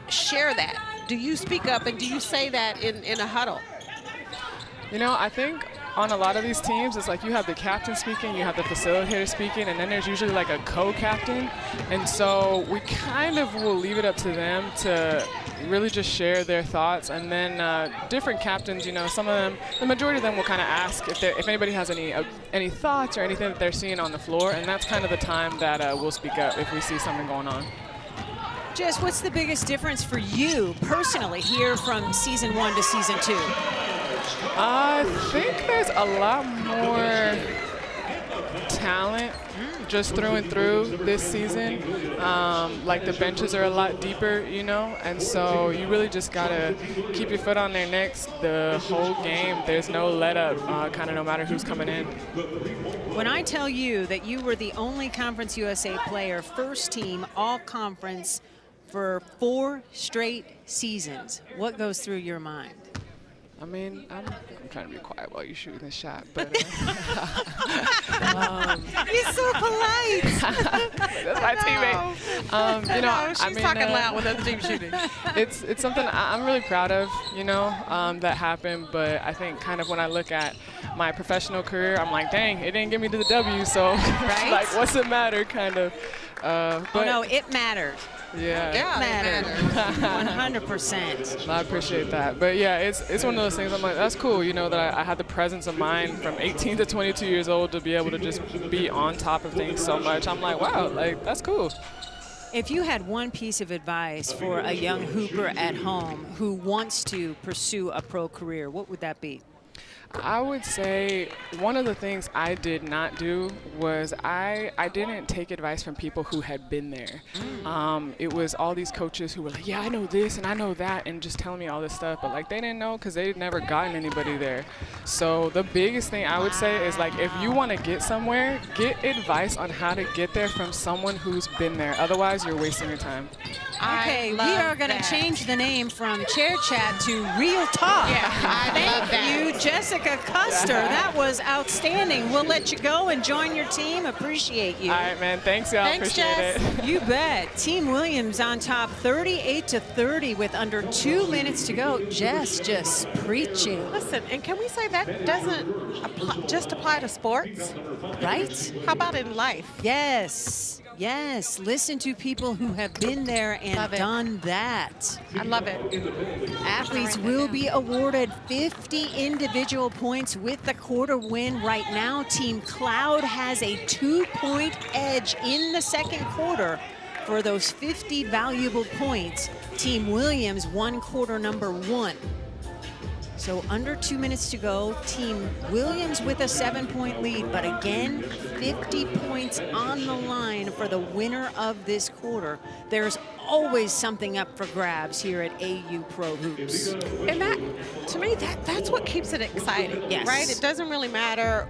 share that? Do you speak up and do you say that in a huddle? You know, I think on a lot of these teams, it's like you have the captain speaking, you have the facilitator speaking, and then there's usually like a co-captain. And so we kind of will leave it up to them to really just share their thoughts. And then different captains, you know, some of them, the majority of them will kind of ask if anybody has any thoughts or anything that they're seeing on the floor. And that's kind of the time that we'll speak up if we see something going on. Jess, what's the biggest difference for you personally here from season 1 to season 2? I think there's a lot more talent just through and through this season. Like the benches are a lot deeper, you know, and so you really just gotta keep your foot on their necks the whole game. There's no let up, kind of no matter who's coming in. When I tell you that you were the only Conference USA player, first team all conference for 4 straight seasons, what goes through your mind? I mean, I'm trying to be quiet while you're shooting the shot, but You're so polite. That's my teammate. You know, she's talking loud with other team shooting. It's something I'm really proud of, you know, that happened. But I think kind of when I look at my professional career, I'm like, dang, it didn't get me to the W. So, right? like, what's it matter, kind of. But no, it mattered. Yeah, it mattered. 100%. I appreciate that. But yeah, it's one of those things I'm like, that's cool, you know, that I had the presence of mind from 18 to 22 years old to be able to just be on top of things so much. I'm like, wow, like, that's cool. If you had one piece of advice for a young hooper at home who wants to pursue a pro career, what would that be? I would say one of the things I did not do was I didn't take advice from people who had been there. It was all these coaches who were like, yeah, I know this and I know that, and just telling me all this stuff, but like they didn't know because they'd never gotten anybody there. So the biggest thing I would say is like if you want to get somewhere, get advice on how to get there from someone who's been there. Otherwise, you're wasting your time. Okay, we are going to change the name from Chair Chat to Real Talk. Yeah, Thank you, Jessica Jessica Custer, that was outstanding. We'll let you go and join your team. Appreciate you. All right, man. Thanks, y'all. Appreciate it. You bet. Team Williams on top 38-30 with under 2 minutes to go. Jess just preaching. Listen, and can we say that doesn't just apply to sports? Right? How about in life? Yes. Yes. Listen to people who have been there and done that. I love it. Athletes will be awarded 50 individual points with the quarter win. Right now, Team Cloud has a 2-point edge in the second quarter for those 50 valuable points. Team Williams won quarter number 1. So under 2 minutes to go, Team Williams with a 7-point lead, but again, 50 points on the line for the winner of this quarter. There's always something up for grabs here at AU Pro Hoops. And that, to me, that's what keeps it exciting, right? It doesn't really matter.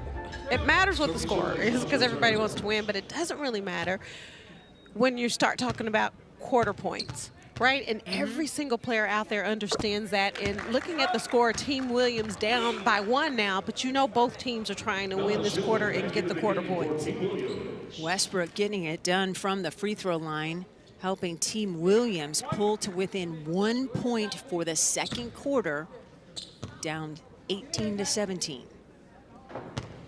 It matters what the score is because everybody wants to win, but it doesn't really matter when you start talking about quarter points. Right, and every single player out there understands that. And looking at the score, Team Williams down by 1 now, but you know both teams are trying to win this quarter and get the quarter points. Westbrook getting it done from the free throw line, helping Team Williams pull to within 1 point for the second quarter, down 18-17.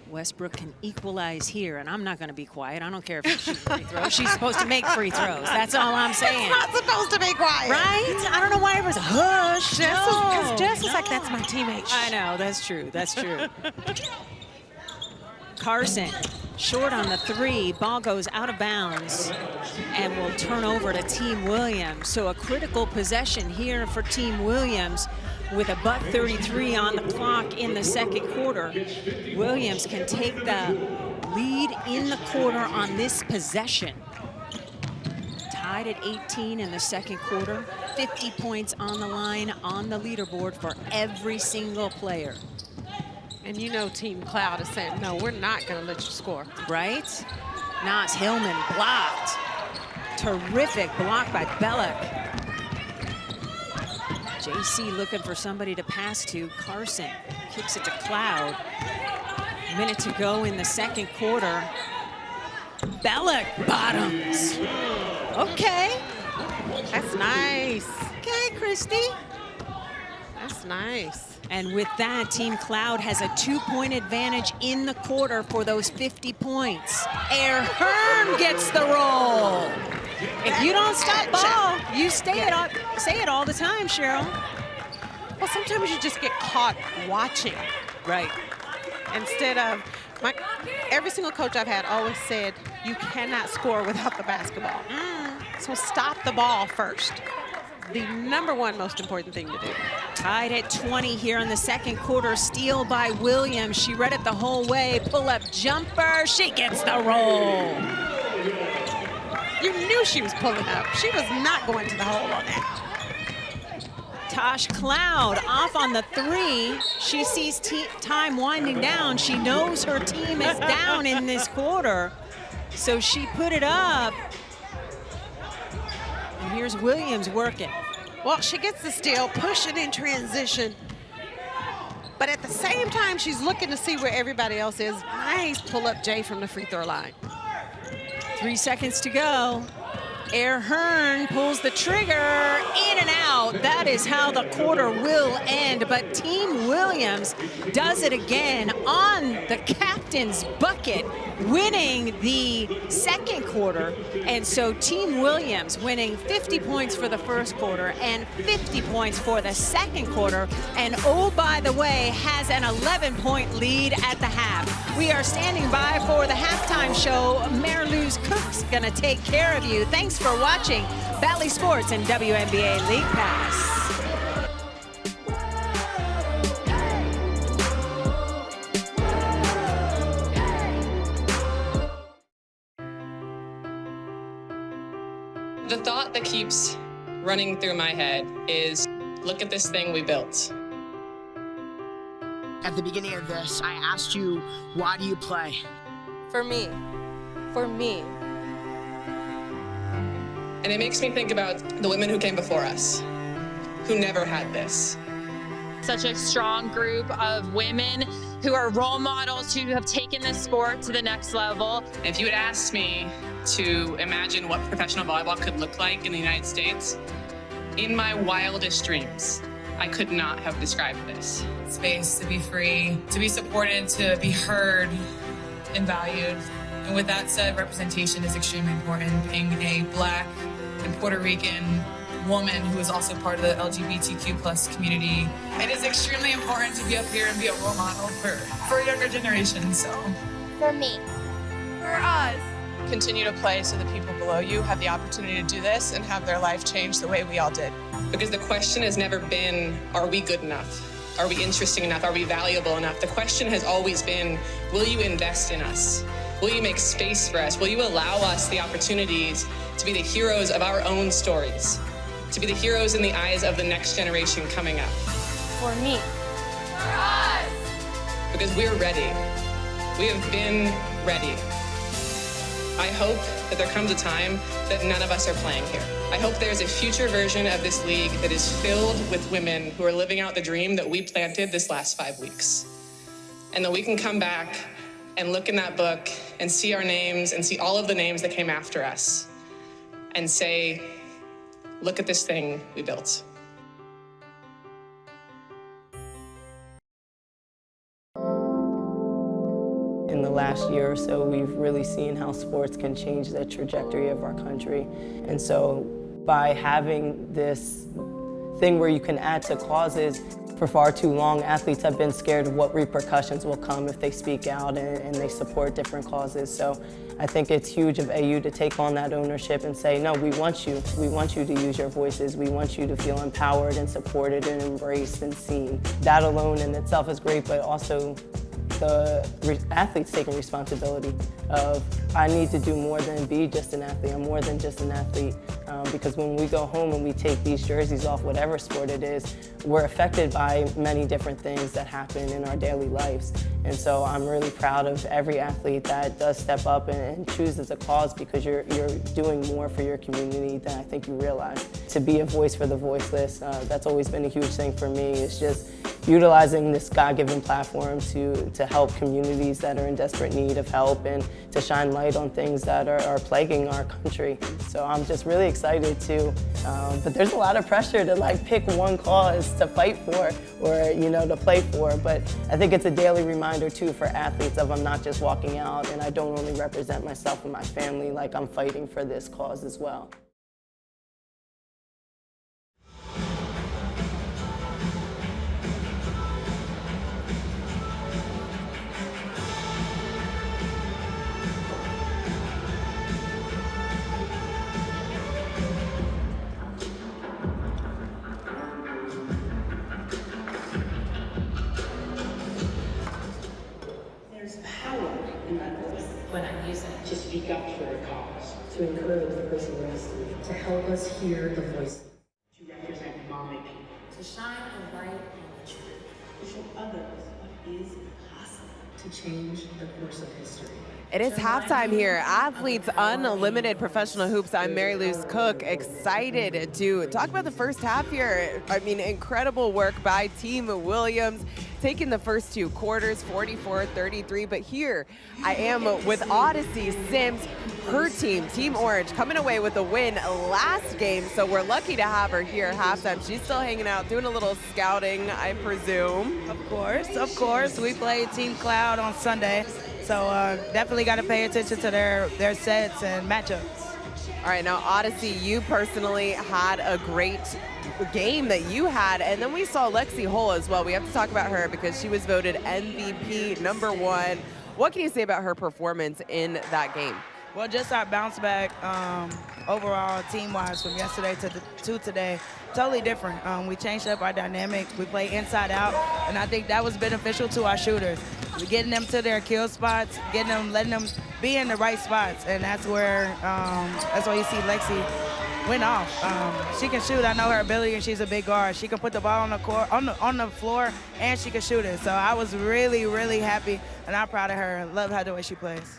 Westbrook can equalize here, and I'm not going to be quiet. I don't care if she shoots free throws. She's supposed to make free throws. That's all I'm saying. It's not supposed to be quiet. Right? I don't know why everyone's hush. Because Jess is like, that's my teammate. I know, that's true. That's true. Carson, short on the 3. Ball goes out of bounds and will turn over to Team Williams. So a critical possession here for Team Williams. With a buck 33 on the clock in the second quarter, Williams can take the lead in the quarter on this possession. Tied at 18 in the second quarter, 50 points on the line on the leaderboard for every single player. And you know Team Cloud is saying, no, we're not going to let you score. Right? Nas Hillman blocked. Terrific block by Bellick. JC looking for somebody to pass to. Carson kicks it to Cloud. Minute to go in the second quarter. Bellick bottoms. Okay. That's nice. Okay, Christy. That's nice. And with that, Team Cloud has a 2-point advantage in the quarter for those 50 points. Air Hearn gets the roll. If you don't stop ball, you say it all the time, Cheryl. Well, sometimes you just get caught watching. Right. Instead of, every single coach I've had always said, you cannot score without the basketball. So stop the ball first. The #1 most important thing to do. Tied at 20 here in the second quarter. Steal by Williams. She read it the whole way. Pull-up jumper. She gets the roll. You knew she was pulling up. She was not going to the hole on that. Tosh Cloud off on the 3. She sees time winding down. She knows her team is down in this quarter. So she put it up. And here's Williams working. Well, she gets the steal, pushing in transition. But at the same time, she's looking to see where everybody else is. Nice pull-up J from the free throw line. 3 seconds to go. Air Hearn pulls the trigger, in and out. That is how the quarter will end. But Team Williams does it again on the captain's bucket, winning the second quarter. And so Team Williams winning 50 points for the first quarter and 50 points for the second quarter. And oh, by the way, has an 11-point lead at the half. We are standing by for the halftime show. Mary Lou's Cook's gonna take care of you. Thanks for watching Bally Sports and WNBA League Pass. The thought that keeps running through my head is, look at this thing we built. At the beginning of this, I asked you, why do you play? For me. For me. And it makes me think about the women who came before us, who never had this. such a strong group of women who are role models who have taken this sport to the next level. If you had asked me to imagine what professional volleyball could look like in the United States, in my wildest dreams, I could not have described this. Space to be free, to be supported, to be heard and valued. And with that said, representation is extremely important. Being a Black and Puerto Rican woman who is also part of the LGBTQ+ community, it is extremely important to be up here and be a role model for younger generations. So, For me. for us, continue to play so the people below you have the opportunity to do this and have their life change the way we all did. Because the question has never been, are we good enough? Are we interesting enough? Are we valuable enough? The question has always been, will you invest in us? Will you make space for us? Will you allow us the opportunities to be the heroes of our own stories? To be the heroes in the eyes of the next generation coming up? For me. For us! Because we're ready. We have been ready. I hope that there comes a time that none of us are playing here. I hope there's a future version of this league that is filled with women who are living out the dream that we planted this last 5 weeks. And that we can come back and look in that book and see our names and see all of the names that came after us and say, look at this thing we built. In the last year or so, we've really seen how sports can change the trajectory of our country. And so by having this thing where you can add to causes, for far too long, athletes have been scared of what repercussions will come if they speak out and they support different causes. So I think it's huge of AU to take on that ownership and say, no, we want you. We want you to use your voices. We want you to feel empowered and supported and embraced and seen. That alone in itself is great, but also the athletes taking responsibility of, I need to do more than be just an athlete. I'm more than just an athlete. Because when we go home and we take these jerseys off, whatever sport it is, we're affected by many different things that happen in our daily lives. And so I'm really proud of every athlete that does step up and chooses a cause, because you're doing more for your community than I think you realize. To be a voice for the voiceless, that's always been a huge thing for me. It's just utilizing this God-given platform to help communities that are in desperate need of help and to shine light on things that are plaguing our country. So I'm just really excited too. But there's a lot of pressure to like pick one cause to fight for or to play for. But I think it's a daily reminder too for athletes of, I'm not just walking out and I don't only represent myself and my family, like I'm fighting for this cause as well. When I use it to speak up for a cause, to encourage the person next to me, to help us hear the voice, to represent my people, To shine a light on the truth. To show others what is possible. to change the course of history. It is halftime here. Athletes Unlimited Professional Hoops. I'm Mary Louise Cook, excited to talk about the first half here. I mean, incredible work by Team Williams, taking the first two quarters, 44-33. But here I am with Odyssey Sims, her team, Team Orange, coming away with a win last game. So we're lucky to have her here at halftime. She's still hanging out, doing a little scouting, I presume. Of course. We played Team Cloud on Sunday. So definitely got to pay attention to their sets and matchups. All right, now Odyssey, you personally had a great game that you had, and then we saw Lexi Hull as well. We have to talk about her because she was voted MVP #1. What can you say about her performance in that game? Well, just our bounce back overall team-wise from yesterday to today, totally different. We changed up our dynamic. We play inside out, and I think that was beneficial to our shooters. We're getting them to their kill spots, letting them be in the right spots, and that's why you see Lexi went off. She can shoot. I know her ability, and she's a big guard. She can put the ball on the court, on the floor, and she can shoot it. So I was really, really happy, and I'm proud of her. I love how the way she plays.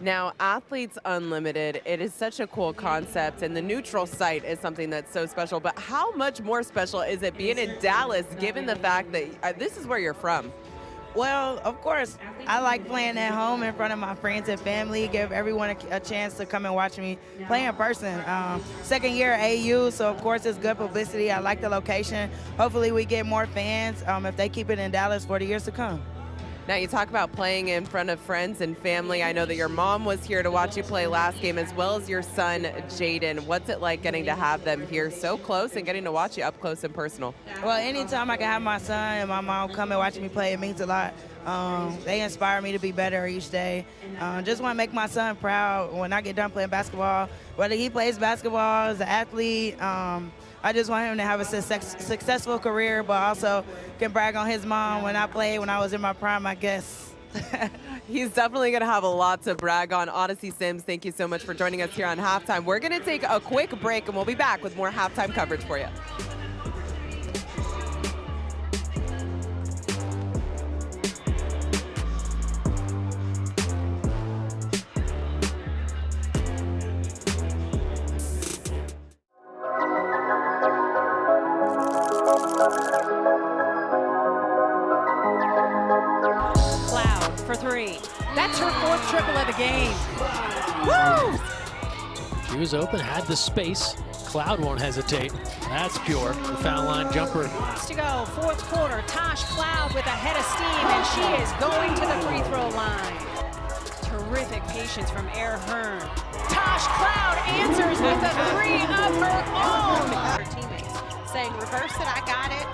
Now, Athletes Unlimited, it is such a cool concept, and the neutral site is something that's so special. But how much more special is it being in Dallas, given the fact that this is where you're from? Well, of course, I like playing at home in front of my friends and family, give everyone a chance to come and watch me play in person. Second year at AU, so of course it's good publicity. I like the location. Hopefully we get more fans if they keep it in Dallas for the years to come. Now, you talk about playing in front of friends and family. I know that your mom was here to watch you play last game, as well as your son, Jaden. What's it like getting to have them here so close and getting to watch you up close and personal? Well, anytime I can have my son and my mom come and watch me play, it means a lot. They inspire me to be better each day. Just want to make my son proud when I get done playing basketball. Whether he plays basketball as an athlete, I just want him to have a successful career, but also can brag on his mom when I played when I was in my prime, I guess. He's definitely going to have a lot to brag on. Odyssey Sims, thank you so much for joining us here on Halftime. We're going to take a quick break, and we'll be back with more halftime coverage for you. Cloud for three. That's her fourth triple of the game. Woo! She was open, had the space. Cloud won't hesitate. That's pure. The foul line jumper. Minutes to go, fourth quarter. Tosh Cloud with a head of steam, and she is going to the free throw line. Terrific patience from Air Hearn. Tosh Cloud answers with a three of her own. Her teammates saying, reverse it, I got it.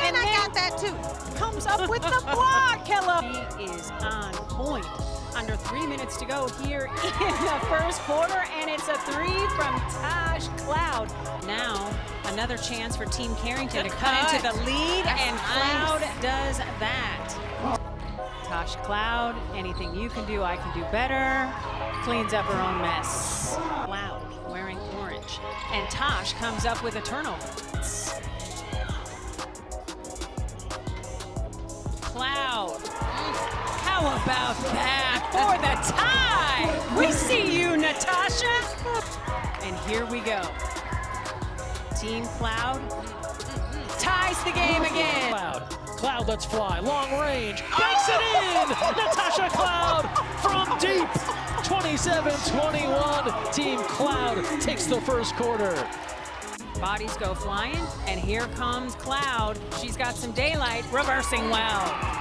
And I got that too. Comes up with the block, Hello. He is on point. Under 3 minutes to go here in the first quarter, and it's a three from Tosh Cloud. Now, another chance for Team Carrington to cut into the lead, and Cloud does that. Tosh Cloud, anything you can do, I can do better. Cleans up her own mess. Cloud wearing orange, and Tosh comes up with a turnover. Cloud. How about that for the tie? We see you, Natasha. And here we go. Team Cloud ties the game again. Cloud lets fly, long range, banks it in! Natasha Cloud from deep, 27-21. Team Cloud takes the first quarter. Bodies go flying, and here comes Cloud. She's got some daylight, reversing well.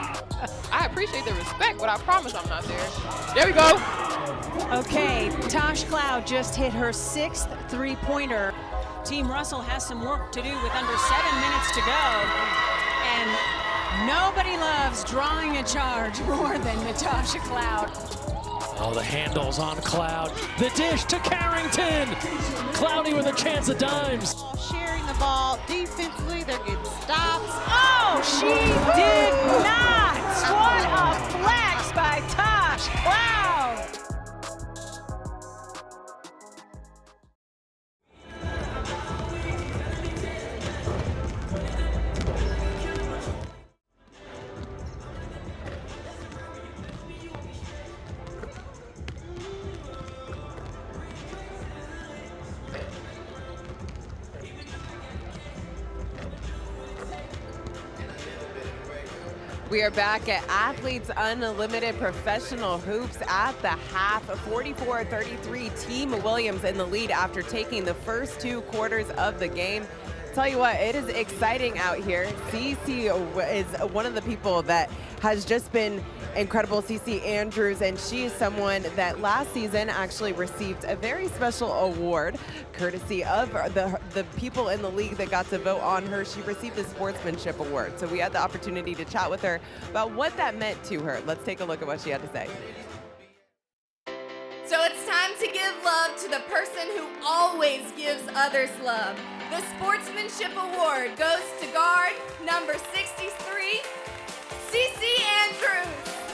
I appreciate the respect, but I promise I'm not there. There we go. Okay, Tosh Cloud just hit her sixth three-pointer. Team Russell has some work to do with under 7 minutes to go. And nobody loves drawing a charge more than Natasha Cloud. Oh, the handles on Cloud. The dish to Carrington. Cloudy with a chance at dimes. Sharing the ball defensively, they're getting stops. Oh, she did not. What a flex by Tosh Cloud. We are back at Athletes Unlimited Professional Hoops at the half. 44-33, Team Williams in the lead after taking the first 2 quarters of the game. Tell you what, it is exciting out here. Cece is one of the people that has just been incredible, Cece Andrews, and she is someone that last season actually received a very special award courtesy of the people in the league that got to vote on her. She received a sportsmanship award. So we had the opportunity to chat with her about what that meant to her. Let's take a look at what she had to say. So it's time to give love to the person who always gives others love. The Sportsmanship Award goes to guard number 63, Cece Andrews.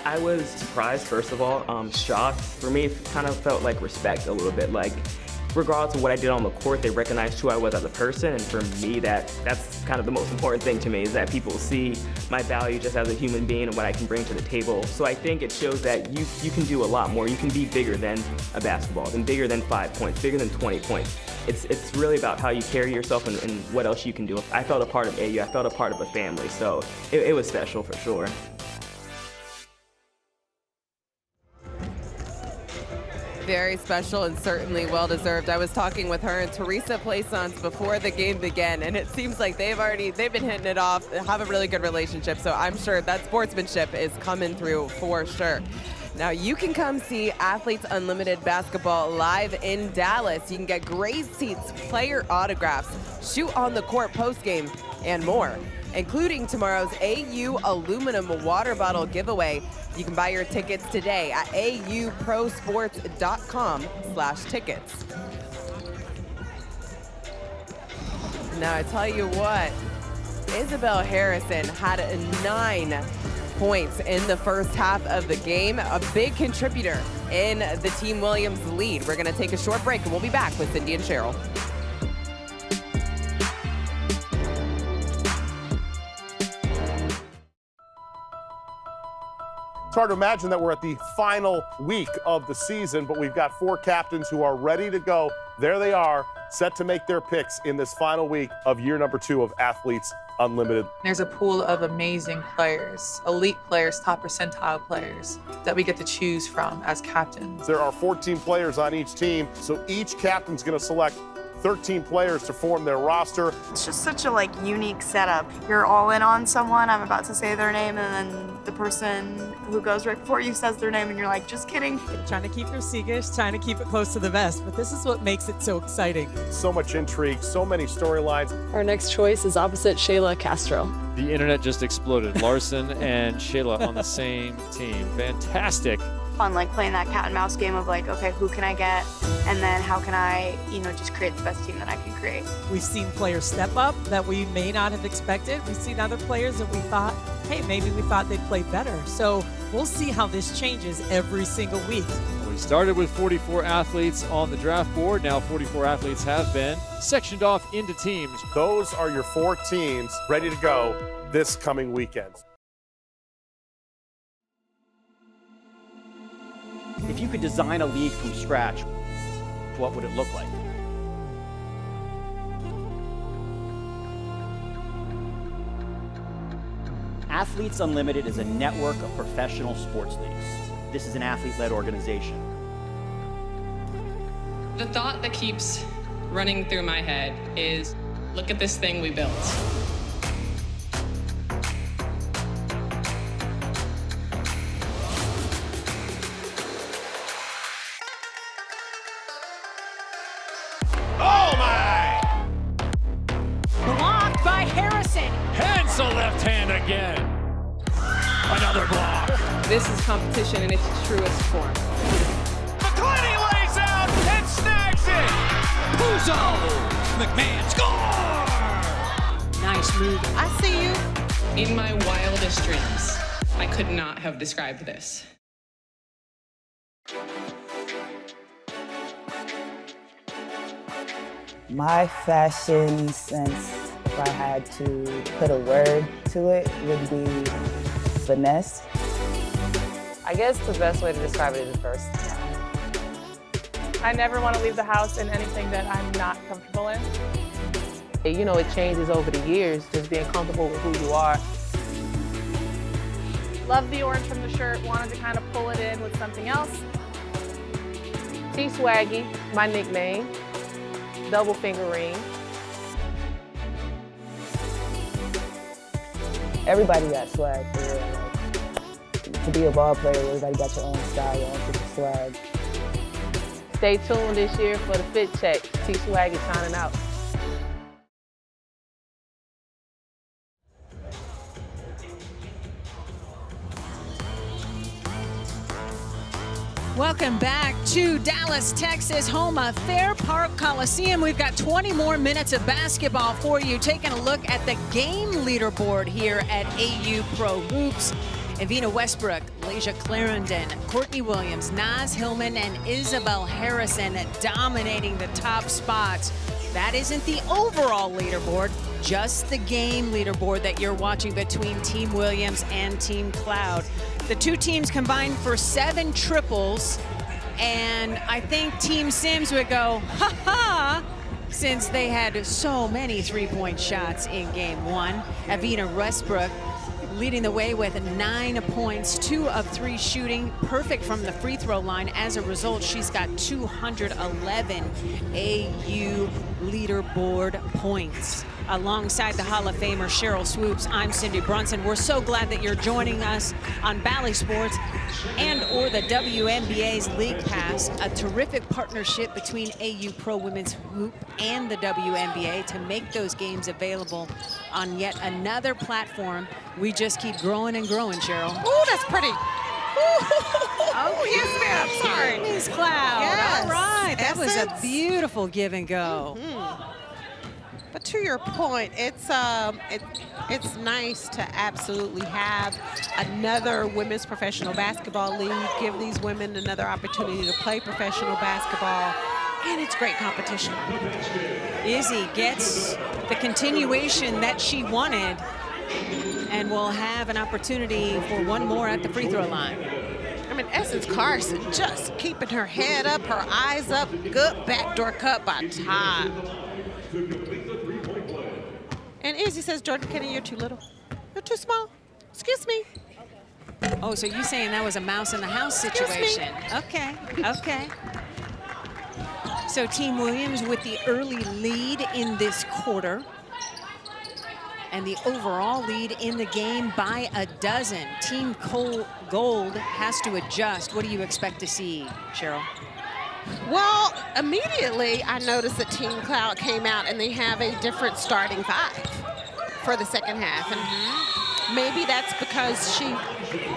I was surprised, first of all, shocked. For me, it kind of felt like respect a little bit. Like, regardless of what I did on the court, they recognized who I was as a person, and for me, that's kind of the most important thing to me, is that people see my value just as a human being and what I can bring to the table. So I think it shows that you can do a lot more. You can be bigger than a basketball, and bigger than 5 points, bigger than 20 points. It's really about how you carry yourself and what else you can do. I felt a part of AU, I felt a part of a family, so it was special for sure. Very special and certainly well-deserved. I was talking with her and Teresa Plaisance before the game began, and it seems like they've been hitting it off, have a really good relationship, so I'm sure that sportsmanship is coming through for sure. Now, you can come see Athletes Unlimited Basketball live in Dallas. You can get great seats, player autographs, shoot on the court postgame, and more, including tomorrow's AU aluminum water bottle giveaway. You can buy your tickets today at auprosports.com/tickets. Now, I tell you what, Isabel Harrison had 9 points in the first half of the game, a big contributor in the Team Williams lead. We're going to take a short break, and we'll be back with Cindy and Cheryl. It's hard to imagine that we're at the final week of the season, but we've got 4 captains who are ready to go. There they are, set to make their picks in this final week of year number 2 of Athletes Unlimited. There's a pool of amazing players, elite players, top percentile players that we get to choose from as captains. There are 14 players on each team, so each captain's going to select 13 players to form their roster. It's just such a unique setup. You're all in on someone, I'm about to say their name, and then the person who goes right before you says their name, and you're like, just kidding. Trying to keep your secrets, trying to keep it close to the vest, but this is what makes it so exciting. So much intrigue, so many storylines. Our next choice is opposite Shayla Castro. The internet just exploded. Larson and Shayla on the same team. Fantastic. Fun, playing that cat and mouse game of okay, who can I get? And then how can I, just create the best team that I can create? We've seen players step up that we may not have expected. We've seen other players that we thought, hey, maybe we thought they'd play better. So we'll see how this changes every single week. We started with 44 athletes on the draft board. Now 44 athletes have been sectioned off into teams. Those are your 4 teams ready to go this coming weekend. If you could design a league from scratch, what would it look like? Athletes Unlimited is a network of professional sports leagues. This is an athlete-led organization. The thought that keeps running through my head is, look at this thing we built. Blocked by Harrison. Hence a left hand again. Another block. This is competition in its truest form. McClinney lays out and snags it. Puzo. McMahon score. Nice move. I see you. In my wildest dreams, I could not have described this. My fashion sense, if I had to put a word to it, would be finesse. I guess the best way to describe it is versatile. I never want to leave the house in anything that I'm not comfortable in. It changes over the years, just being comfortable with who you are. Love the orange from the shirt, wanted to kind of pull it in with something else. T-Swaggy, my nickname. Double finger ring. Everybody got swag for real. To be a ball player, everybody got your own style, your own different swag. Stay tuned this year for the fit check. T-Swaggy signing out. Welcome back to Dallas, Texas, home of Fair Park Coliseum. We've got 20 more minutes of basketball for you. Taking a look at the game leaderboard here at AU Pro Hoops. Evina Westbrook, Layshia Clarendon, Courtney Williams, Naz Hillman, and Isabel Harrison dominating the top spots. That isn't the overall leaderboard, just the game leaderboard that you're watching between Team Williams and Team Cloud. The two teams combined for 7 triples, and I think Team Sims would go, ha-ha, since they had so many three-point shots in game 1. Evina Westbrook leading the way with 9 points, 2 of 3 shooting, perfect from the free throw line. As a result, she's got 211 AU leaderboard points. Alongside the Hall of Famer Cheryl Swoops, I'm Cindy Brunson. We're so glad that you're joining us on Bally Sports and or the WNBA's League Pass, a terrific partnership between AU Pro Women's Hoop and the WNBA to make those games available on yet another platform. We just keep growing and growing, Cheryl. Ooh, that's pretty. Oh, yes, ma'am. Sorry. Miss Cloud. Yes. All right. That was a Essence. beautiful give and go. But to your point, it's nice to absolutely have another women's professional basketball league, give these women another opportunity to play professional basketball, and it's great competition. Izzy gets the continuation that she wanted and will have an opportunity for one more at the free throw line. I mean, Essence Carson just keeping her head up, her eyes up, good backdoor cut by Todd. And Izzy says, Jordan Kennedy, you're too little. You're too small. Excuse me. Oh, so you're saying that was a mouse in the house situation. Okay, okay. So Team Williams with the early lead in this quarter. And the overall lead in the game by a dozen. Team Gold has to adjust. What do you expect to see, Cheryl? Well, immediately I noticed that Team Cloud came out and they have a different starting 5 for the second half. And maybe that's because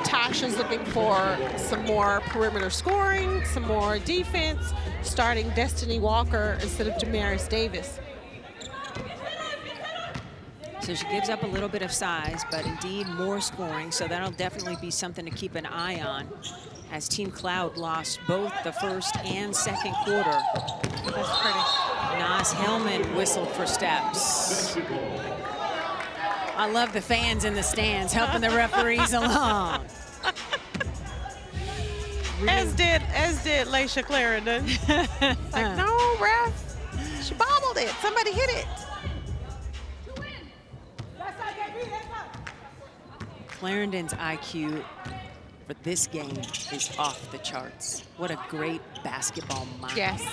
Tasha's looking for some more perimeter scoring, some more defense, starting Destiny Walker instead of Damaris Davis. So she gives up a little bit of size, but indeed more scoring. So that'll definitely be something to keep an eye on, as Team Cloud lost both the first and second quarter. That's pretty. Naz Hillman whistled for steps. I love the fans in the stands helping the referees along. As did Layshia Clarendon. Like, no, ref, she bobbled it. Somebody hit it. Clarendon's IQ for this game is off the charts. What a great basketball mind. Yes.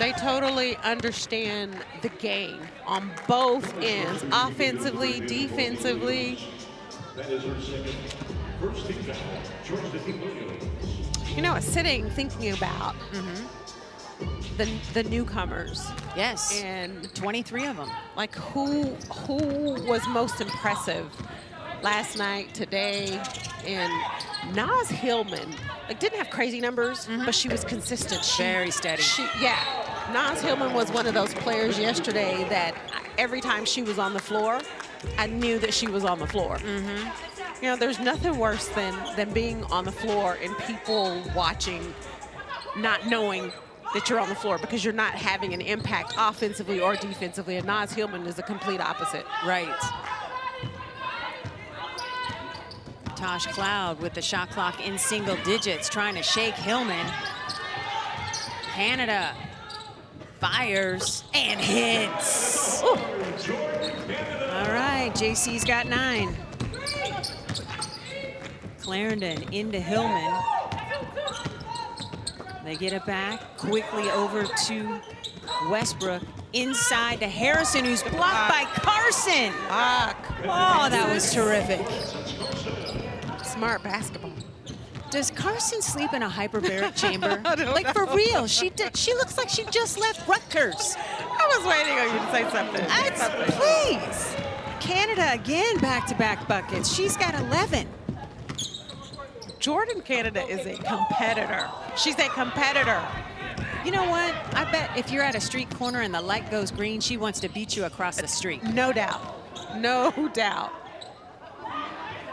They totally understand the game on both ends, offensively, defensively. That is her second. First team foul, Jordan Williams. You know, sitting thinking about the newcomers. Yes. And 23 of them. Like who was most impressive last night, today? And Naz Hillman, like, didn't have crazy numbers, but she was consistent. Very steady. Naz Hillman was one of those players yesterday that every time she was on the floor, I knew that she was on the floor. You know, there's nothing worse than being on the floor and people watching, not knowing that you're on the floor because you're not having an impact offensively or defensively. And Naz Hillman is the complete opposite. Right. Tosh Cloud with the shot clock in single digits, trying to shake Hillman. Canada fires and hits. Ooh. All right, JC's got 9. Clarendon into Hillman. They get it back quickly over to Westbrook. Inside to Harrison, who's blocked by Carson. Oh, that was terrific. Smart basketball. Does Carson sleep in a hyperbaric chamber? Like, for real, she looks like she just left Rutgers. I was waiting on you to say something. Please. Canada again, back-to-back buckets. She's got 11. Jordan Canada is a competitor. She's a competitor. You know what? I bet if you're at a street corner and the light goes green, she wants to beat you across the street. No doubt. No doubt.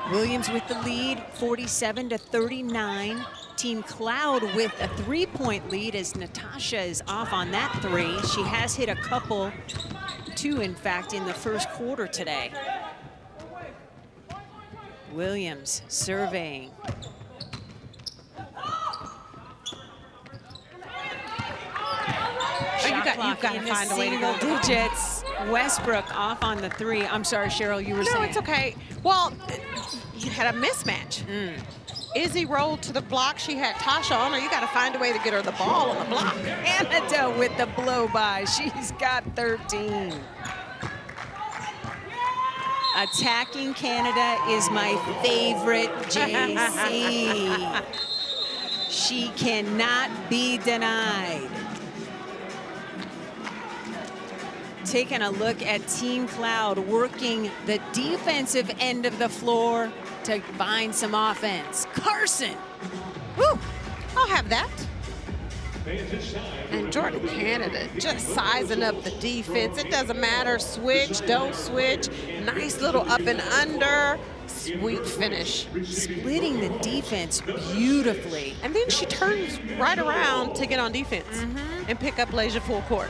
Williams with the lead, 47-39. Team Cloud with a 3-point lead as Natasha is off on that 3. She has hit a couple, 2 in fact, in the first quarter today. Williams surveying. You've got to find a way to go. Single digits. Westbrook off on the 3. I'm sorry, Cheryl, you were saying. No, it's okay. Well, you had a mismatch. Izzy rolled to the block. She had Tasha on her. You got to find a way to get her the ball on the block. Canada with the blow-by. She's got 13. Attacking Canada is my favorite JC. She cannot be denied. Taking a look at Team Cloud working the defensive end of the floor to find some offense. Carson. Woo! I'll have that. And Jordan Canada just sizing up the defense. It doesn't matter, switch, don't switch. Nice little up and under. Sweet finish. Splitting the defense beautifully. And then she turns right around to get on defense and pick up Leja full court.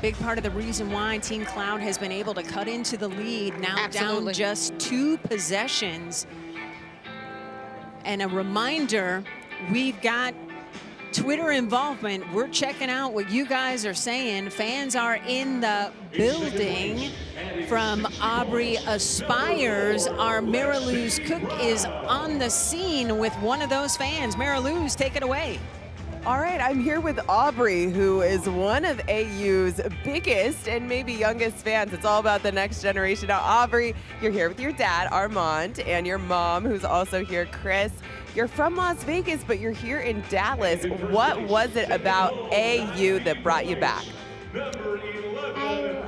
Big part of the reason why Team Cloud has been able to cut into the lead, now Absolutely. down just 2 possessions. And a reminder, we've got Twitter involvement. We're checking out what you guys are saying. Fans are in the building. From Aubrey Aspires, our Mariluz Cook is on the scene with one of those fans. Mariluz, take it away. All right, I'm here with Aubrey, who is one of AU's biggest and maybe youngest fans. It's all about the next generation. Now, Aubrey, you're here with your dad, Armand, and your mom, who's also here, Chris. You're from Las Vegas, but you're here in Dallas. What was it about AU that brought you back?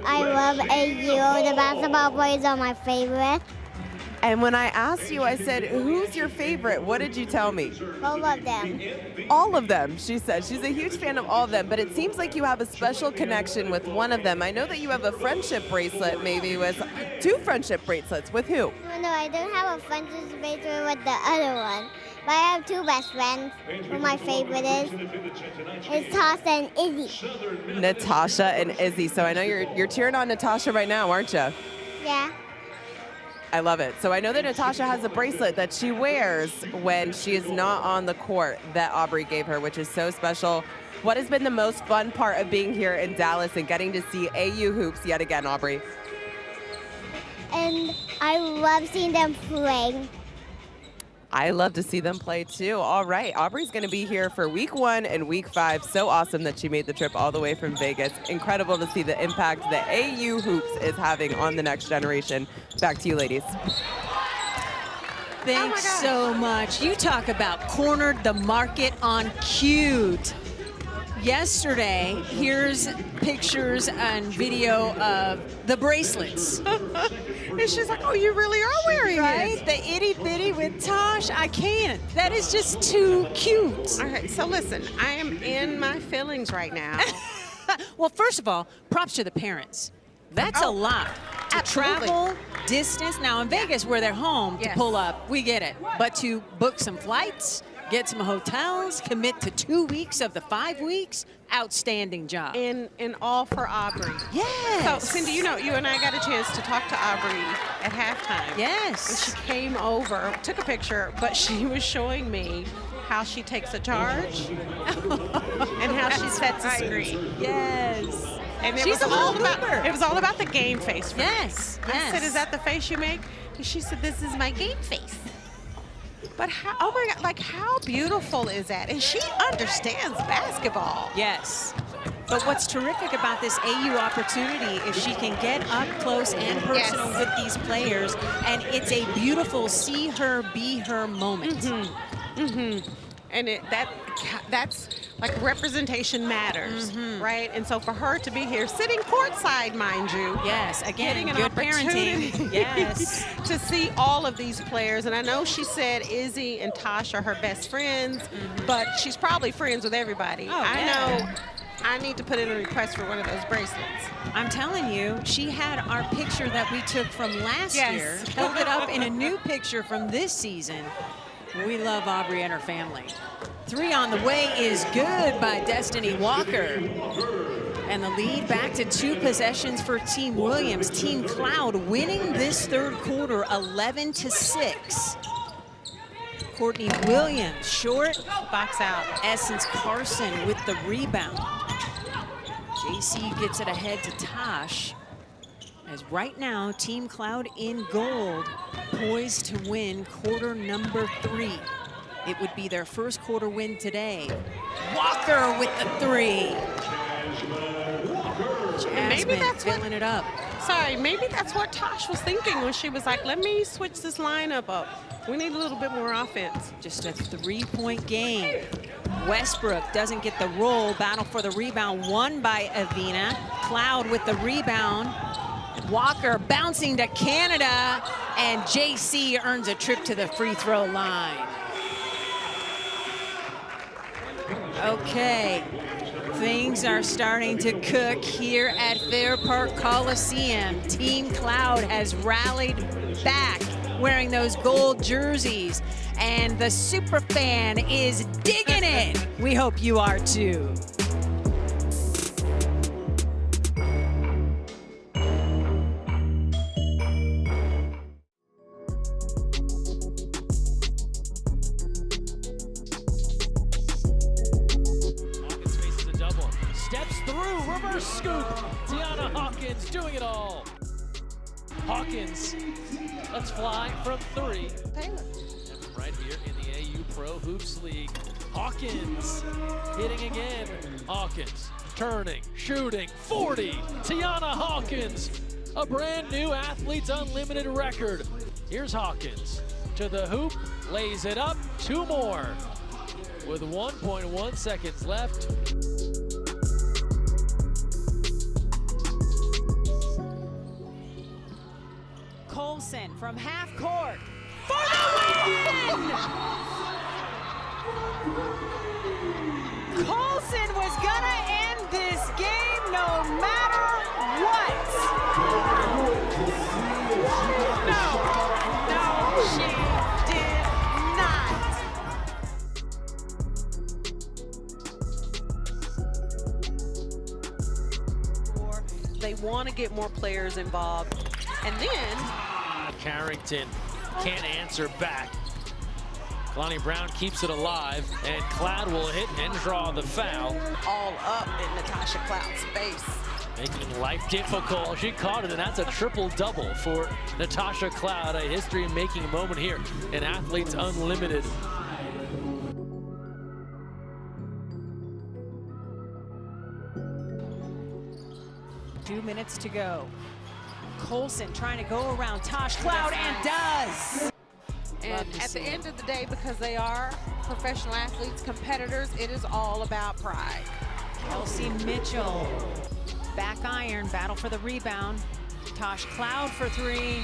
I love AU. The basketball players are my favorite. And when I asked you, I said, who's your favorite? What did you tell me? All of them. All of them, she said. She's a huge fan of all of them, but it seems like you have a special connection with one of them. I know that you have a friendship bracelet, maybe with 2 friendship bracelets. With who? No, I don't have a friendship bracelet with the other one. But I have 2 best friends. Who my favorite is Natasha and Izzy. Natasha and Izzy. So I know you're cheering on Natasha right now, aren't you? Yeah. I love it. So I know that Natasha has a bracelet that she wears when she is not on the court that Aubrey gave her, which is so special. What has been the most fun part of being here in Dallas and getting to see AU hoops yet again, Aubrey? And I love seeing them play. I love to see them play too. All right, Aubrey's going to be here for week 1 and week 5. So awesome that she made the trip all the way from Vegas. Incredible to see the impact that AU Hoops is having on the next generation. Back to you, ladies. Thanks so much. You talk about cornered the market on cute. Yesterday, here's pictures and video of the bracelets. And she's like, oh, you really are wearing right? it. The itty bitty with Tosh. I can't. That is just too cute. All right, so listen, I am in my feelings right now. Well, first of all, props to the parents. That's a lot. To absolutely. travel, distance. Now, in Vegas, where they're home to pull up, we get it. But to book some flights, get some hotels, commit to 2 weeks of the 5 weeks, outstanding job. And all for Aubrey. Yes. So, Cindy, you know, you and I got a chance to talk to Aubrey at halftime. Yes. And she came over, took a picture, but she was showing me how she takes a charge and how she sets a screen. Yes. And it She's was a all little about blooper. it was all about the game face. For Yes. me. I said, "Is that the face you make?" And she said, "This is my game face." But how, oh my God, like how beautiful is that? And she understands basketball. Yes. But what's terrific about this AU opportunity is she can get up close and personal with these players, and it's a beautiful see her, be her moment. And that's like representation matters, right? And so for her to be here, sitting courtside, mind you. Yes, again, getting an good opportunity parenting. Yes. to see all of these players. And I know she said Izzy and Tosh are her best friends, but she's probably friends with everybody. Oh, I know I need to put in a request for one of those bracelets. I'm telling you, she had our picture that we took from last year, held it up in a new picture from this season. We love Aubrey and her family. 3 on the way is good by Destiny Walker. And the lead back to 2 possessions for Team Williams. Team Cloud winning this third quarter 11-6. Courtney Williams short, box out. Essence Carson with the rebound. JC gets it ahead to Tosh. As right now, Team Cloud in gold, poised to win quarter number 3. It would be their first quarter win today. Walker with the 3. Maybe that's filling it up. Sorry, maybe that's what Tosh was thinking when she was like, let me switch this lineup up. We need a little bit more offense. Just a 3-point game. Westbrook doesn't get the roll. Battle for the rebound, won by Avina. Cloud with the rebound. Walker bouncing to Canada, and JC earns a trip to the free throw line. Okay, things are starting to cook here at Fair Park Coliseum. Team Cloud has rallied back wearing those gold jerseys, and the super fan is digging it. We hope you are too. Reverse scoop. Tiana Hawkins doing it all. Hawkins, let's fly from 3. Right here in the AU Pro Hoops League. Hawkins hitting again. Hawkins turning, shooting, 40. Tiana Hawkins, a brand new Athletes Unlimited record. Here's Hawkins to the hoop, lays it up, 2 more with 1.1 seconds left. Colson from half court for the win! Colson was gonna end this game no matter what. No, she did not. They want to get more players involved. And then Carrington can't answer back. Lonnie Brown keeps it alive, and Cloud will hit and draw the foul. All up in Natasha Cloud's face. Making life difficult. She caught it, and that's a triple-double for Natasha Cloud. A history-making moment here in Athletes Unlimited. Two minutes to go. Colson trying to go around Tosh Cloud and does. And at the end of the day, because they are professional athletes, competitors, it is all about pride. Kelsey Mitchell, back iron, battle for the rebound. Tosh Cloud for 3,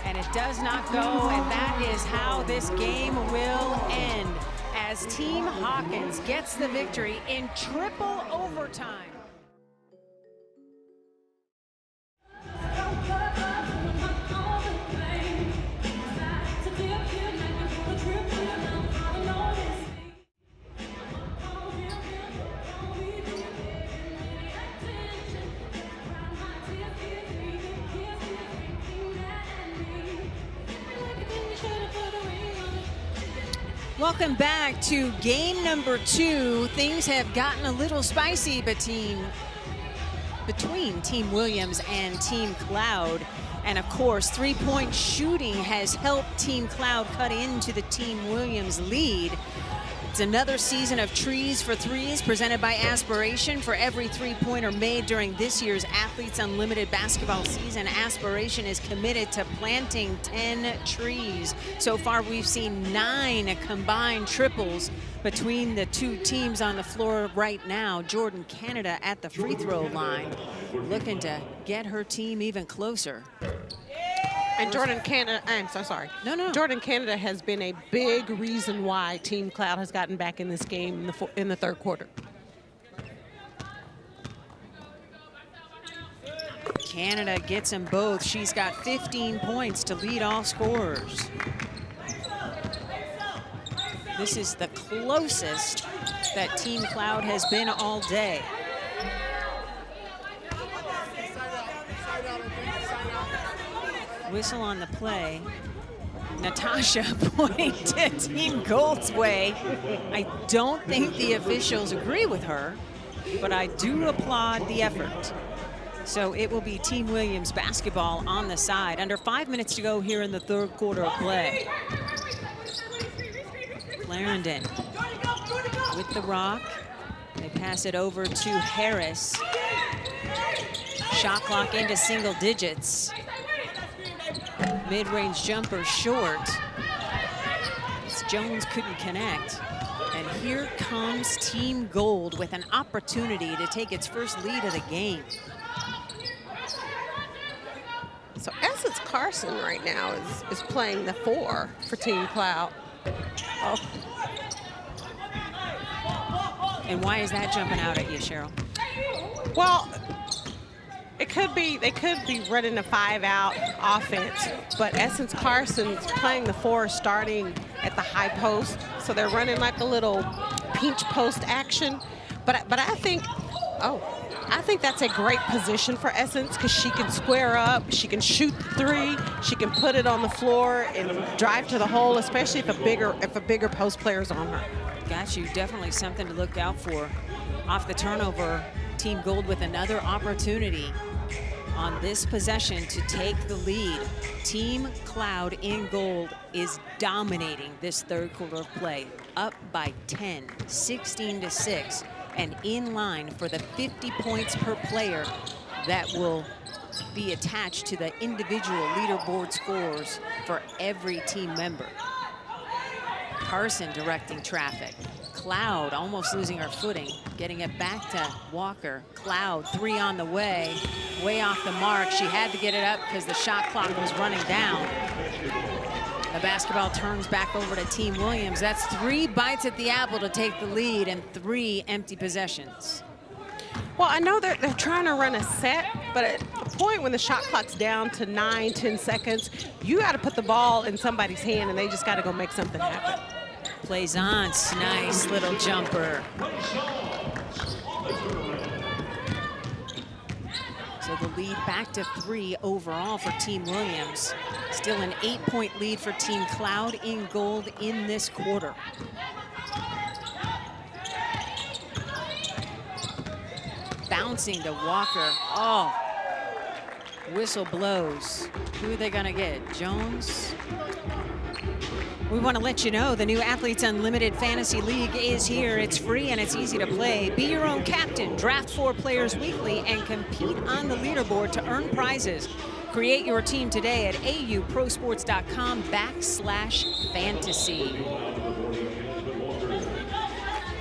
and it does not go, and that is how this game will end as Team Hawkins gets the victory in triple overtime. Welcome back to game number 2. Things have gotten a little spicy between Team Williams and Team Cloud. And of course, 3-point shooting has helped Team Cloud cut into the Team Williams lead. It's another season of Trees for Threes presented by Aspiration. For every 3-pointer made during this year's Athletes Unlimited basketball season, Aspiration is committed to planting 10 trees. So far, we've seen 9 combined triples between the 2 teams on the floor right now. Jordan Canada at the free throw line, looking to get her team even closer. And Jordan Canada, I'm so sorry. No. Jordan Canada has been a big reason why Team Cloud has gotten back in this game in the third quarter. Canada gets them both. She's got 15 points to lead all scorers. This is the closest that Team Cloud has been all day. Whistle on the play. Natasha pointing to Team Gold's way. I don't think the officials agree with her, but I do applaud the effort. So it will be Team Williams basketball on the side. Under 5 minutes to go here in the third quarter of play. Clarendon with the rock. They pass it over to Harris. Shot clock into single digits. Mid-range jumper short. Jones couldn't connect. And here comes Team Gold with an opportunity to take its first lead of the game. So Essence Carson right now is playing the 4 for Team Cloud. Oh. And why is that jumping out at you, Cheryl? Well, it could be, they could be running a 5-out offense, but Essence Carson's playing the 4 starting at the high post. So they're running like a little pinch post action. But I think, I think that's a great position for Essence because she can square up, she can shoot the 3, she can put it on the floor and drive to the hole, especially if a bigger post player's on her. Got you, definitely something to look out for. Off the turnover, Team Gold with another opportunity on this possession to take the lead. Team Cloud in gold is dominating this third quarter of play, up by 10, 16-6, and in line for the 50 points per player that will be attached to the individual leaderboard scores for every team member. Carson directing traffic. Cloud almost losing her footing, getting it back to Walker. Cloud 3 on the way off the mark. She had to get it up because the shot clock was running down. The basketball turns back over to Team Williams. That's 3 bites at the apple to take the lead and 3 empty possessions. Well, I know they're trying to run a set, but at the point when the shot clock's down to 9, 10 seconds, you got to put the ball in somebody's hand and they just got to go make something happen. Plaisance, nice little jumper. So the lead back to 3 overall for Team Williams. Still an 8-point lead for Team Cloud in gold in this quarter. Bouncing to Walker. Oh, whistle blows. Who are they gonna get? Jones? We want to let you know the new Athletes Unlimited Fantasy League is here. It's free and it's easy to play. Be your own captain, draft 4 players weekly, and compete on the leaderboard to earn prizes. Create your team today at auprosports.com/fantasy.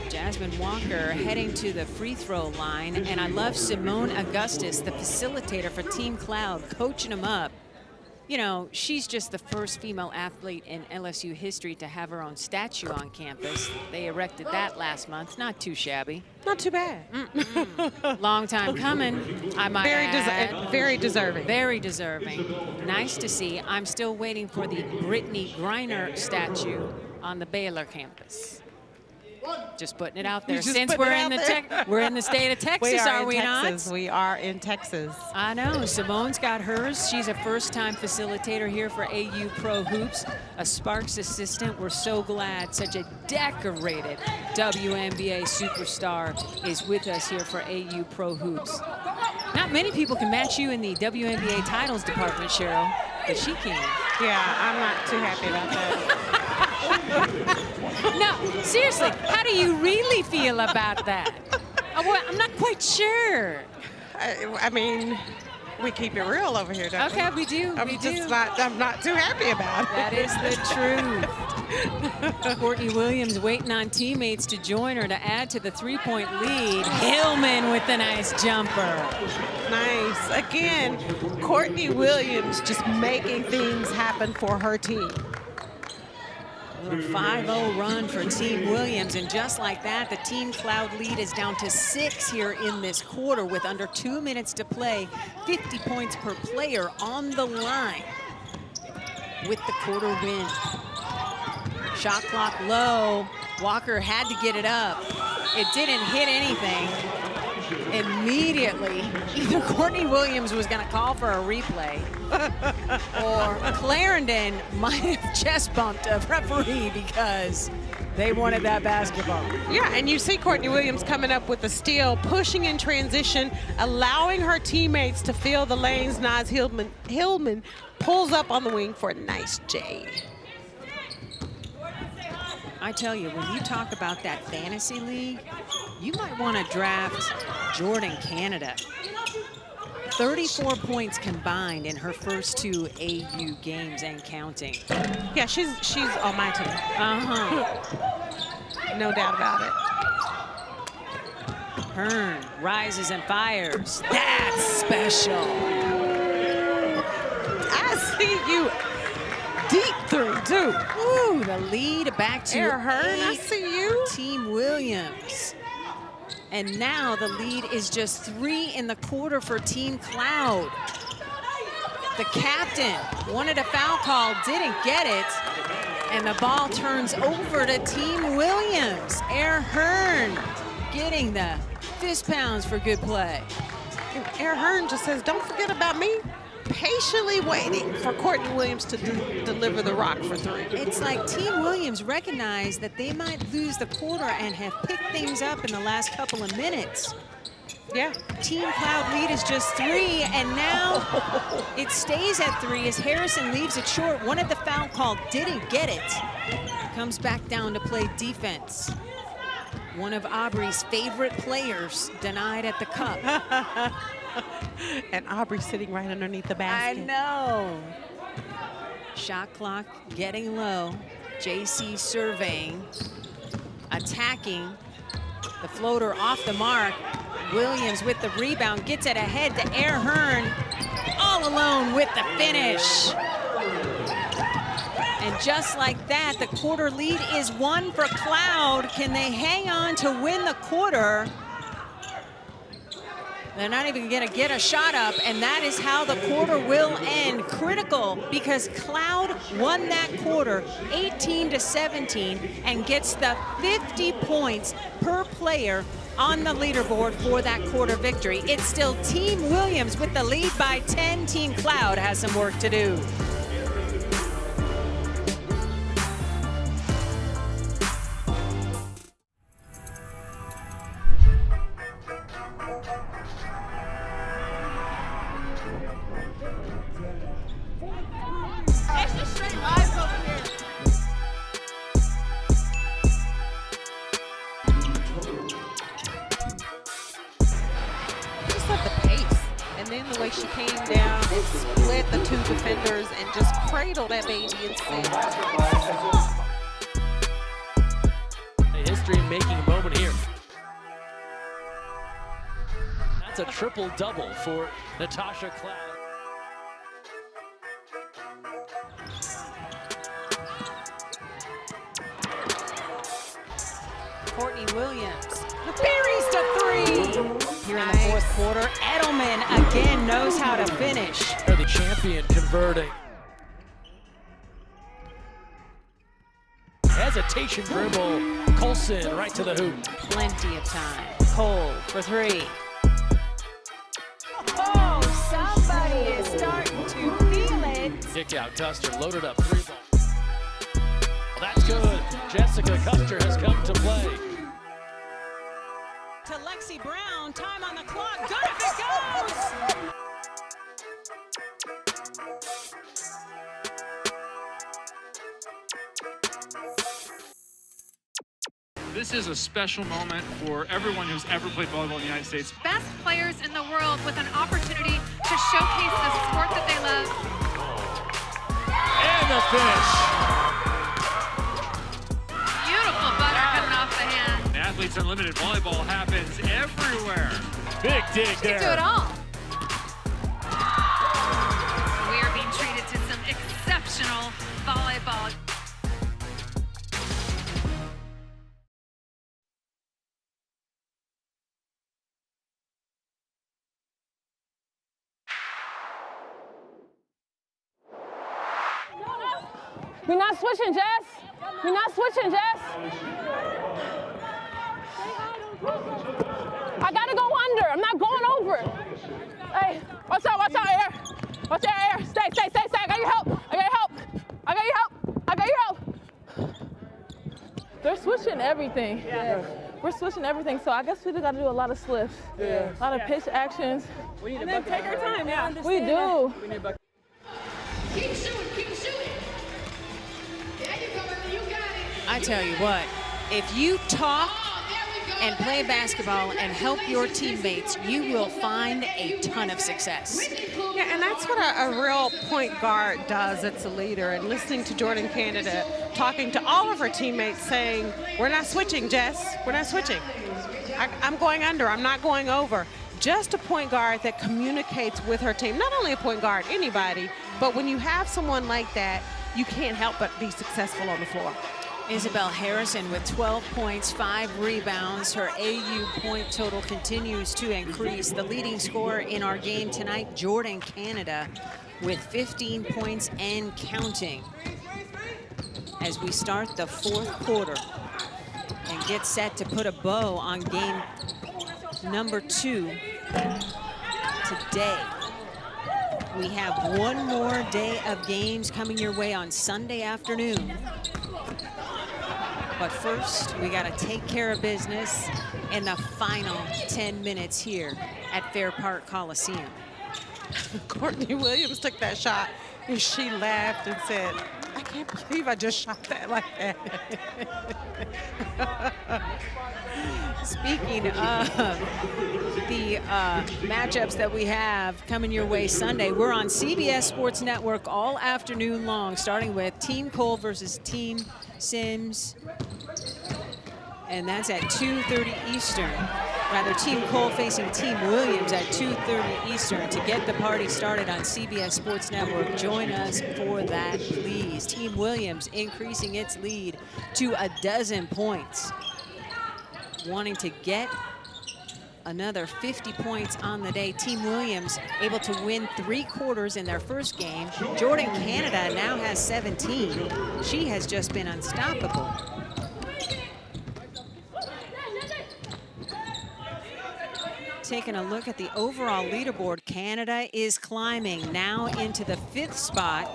Jasmine Walker heading to the free throw line, and I love Simone Augustus, the facilitator for Team Cloud, coaching them up. You know, she's just the first female athlete in LSU history to have her own statue on campus. They erected that last month. Not too shabby. Not too bad. Long time coming, I might add. Very deserving. Very deserving. Nice to see. I'm still waiting for the Brittany Griner statue on the Baylor campus. Just putting it out there. Since we're in the state of Texas, are we not? We are in Texas. I know. Simone's got hers. She's a first-time facilitator here for AU Pro Hoops, a Sparks assistant. We're so glad such a decorated WNBA superstar is with us here for AU Pro Hoops. Not many people can match you in the WNBA titles department, Cheryl, but she can. Yeah, I'm not too happy about that. No, seriously, how do you really feel about that? I'm not quite sure. I mean, we keep it real over here, don't we? Okay, we do. I'm not too happy about it. That is the truth. Courtney Williams waiting on teammates to join her to add to the 3-point lead. Hillman with a nice jumper. Nice. Again, Courtney Williams just making things happen for her team. Little 5-0 run for Team Williams, and just like that, the Team Cloud lead is down to 6 here in this quarter with under 2 minutes to play, 50 points per player on the line with the quarter win. Shot clock low. Walker had to get it up. It didn't hit anything. Immediately, either Courtney Williams was going to call for a replay or Clarendon might have chest bumped a referee because they wanted that basketball. Yeah, and you see Courtney Williams coming up with a steal, pushing in transition, allowing her teammates to fill the lanes. Naz Hillman pulls up on the wing for a nice J. I tell you, when you talk about that fantasy league, you might want to draft Jordan Canada. 34 points combined in her first 2 AU games and counting. Yeah, she's on my team. No doubt about it. Hearn rises and fires. That's special. I see you. Deep 3, too. Ooh, the lead back to Hearn, I see you. Team Williams. And now the lead is just 3 in the quarter for Team Cloud. The captain wanted a foul call, didn't get it. And the ball turns over to Team Williams. Hearn getting the fist pounds for good play. And Hearn just says, don't forget about me. Patiently waiting for Courtney Williams to deliver the rock for 3. It's like Team Williams recognized that they might lose the quarter and have picked things up in the last couple of minutes. Yeah. Team Cloud lead is just 3, and now it stays at 3 as Harrison leaves it short. Wanted the foul call, didn't get it. Comes back down to play defense. One of Aubrey's favorite players denied at the cup. And Aubrey sitting right underneath the basket. I know. Shot clock getting low. JC surveying, attacking. The floater off the mark. Williams with the rebound, gets it ahead to Hearn. All alone with the finish. And just like that, the quarter lead is 1 for Cloud. Can they hang on to win the quarter? They're not even going to get a shot up, and that is how the quarter will end. Critical, because Cloud won that quarter 18-17 and gets the 50 points per player on the leaderboard for that quarter victory. It's still Team Williams with the lead by 10. Team Cloud has some work to do. The way she came down and split the 2 defenders and just cradled that baby instead. A history-making moment here. That's a triple-double for Natasha Cloud. Courtney Williams buries to 3. Here in the fourth quarter, Edelman again knows how to finish. They're the champion converting. Hesitation dribble. Colson right to the hoop. Plenty of time. Cole for 3. Oh, somebody is starting to feel it. Kick out, Custer loaded up 3 ball. Well, that's good. Jessica Custer has come to play. To Lexi Brown, time on the clock, good if it goes! This is a special moment for everyone who's ever played volleyball in the United States. Best players in the world with an opportunity to showcase the sport that they love. And the finish. Beautiful butter coming off the hand. Athletes Unlimited volleyball happens everywhere. Big dig You there. can do it all. We are being treated to some exceptional volleyball. We're not switching, Jess. We're not switching, Jess. I gotta go under. I'm not going over. Hey, watch out, Air. Watch out, Air. Stay. I got your help. I got your help. They're switching everything. Yeah. We're switching everything, so I guess we got to do a lot of slips. Yeah. A lot of pitch actions. We need to take our time. Yeah, we do. Keep shooting. There you go, you got it. I tell you what, if you talk and play basketball and help your teammates, you will find a ton of success. Yeah, and that's what a real point guard does. It's a leader. And listening to Jordin Canada talking to all of her teammates saying, we're not switching, Jess. We're not switching. I'm going under. I'm not going over. Just a point guard that communicates with her team. Not only a point guard, anybody, but when you have someone like that, you can't help but be successful on the floor. Isabel Harrison with 12 points, 5 rebounds. Her AU point total continues to increase. The leading scorer in our game tonight, Jordin Canada, with 15 points and counting. As we start the fourth quarter and get set to put a bow on game number 2 today. We have one more day of games coming your way on Sunday afternoon. But first, we got to take care of business in the final 10 minutes here at Fair Park Coliseum. Courtney Williams took that shot, and she laughed and said, I can't believe I just shot that like that. Speaking of the matchups that we have coming your way Sunday, we're on CBS Sports Network all afternoon long, starting with Team Cole versus Team Sims. And that's at 2:30 Eastern. Rather, Team Cole facing Team Williams at 2:30 Eastern. To get the party started on CBS Sports Network, join us for that, please. Team Williams increasing its lead to 12 points. Wanting to get another 50 points on the day. Team Williams able to win 3 quarters in their first game. Jordin Canada now has 17. She has just been unstoppable. Taking a look at the overall leaderboard, Canada is climbing now into the 5th spot.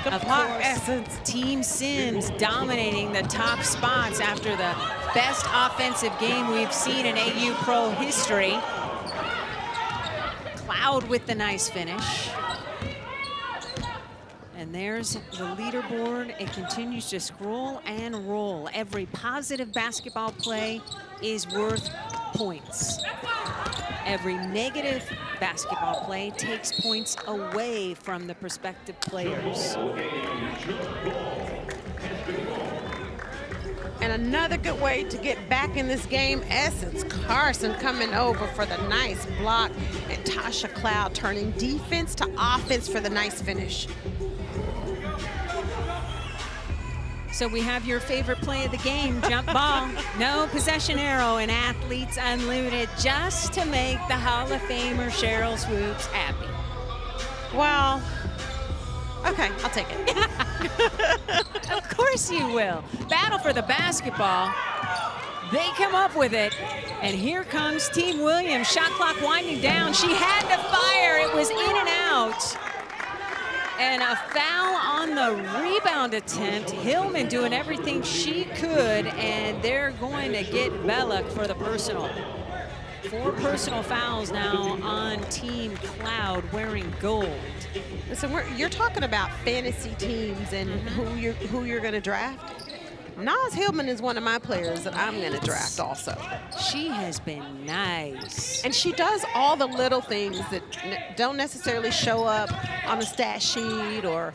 Of course, Team Sims dominating the top spots after the best offensive game we've seen in AU Pro history. Cloud with the nice finish. And there's the leaderboard. It continues to scroll and roll. Every positive basketball play is worth points. Every negative basketball play takes points away from the prospective players. And another good way to get back in this game, Essence Carson coming over for the nice block, and Tasha Cloud turning defense to offense for the nice finish. So we have your favorite play of the game, jump ball. No possession arrow in Athletes Unlimited, just to make the Hall of Famer Sheryl Swoopes happy. Well, okay, I'll take it. Of course you will. Battle for the basketball. They come up with it. And here comes Team Williams. Shot clock winding down. She had to fire. It was in and out. And a foul on the rebound attempt. Hillman doing everything she could, and they're going to get Belloc for the personal. 4 personal fouls now on Team Cloud wearing gold. Listen, you're talking about fantasy teams and who you're going to draft. Naz Hillman is one of my players that I'm going to draft also. She has been nice. And she does all the little things that don't necessarily show up on the stat sheet or...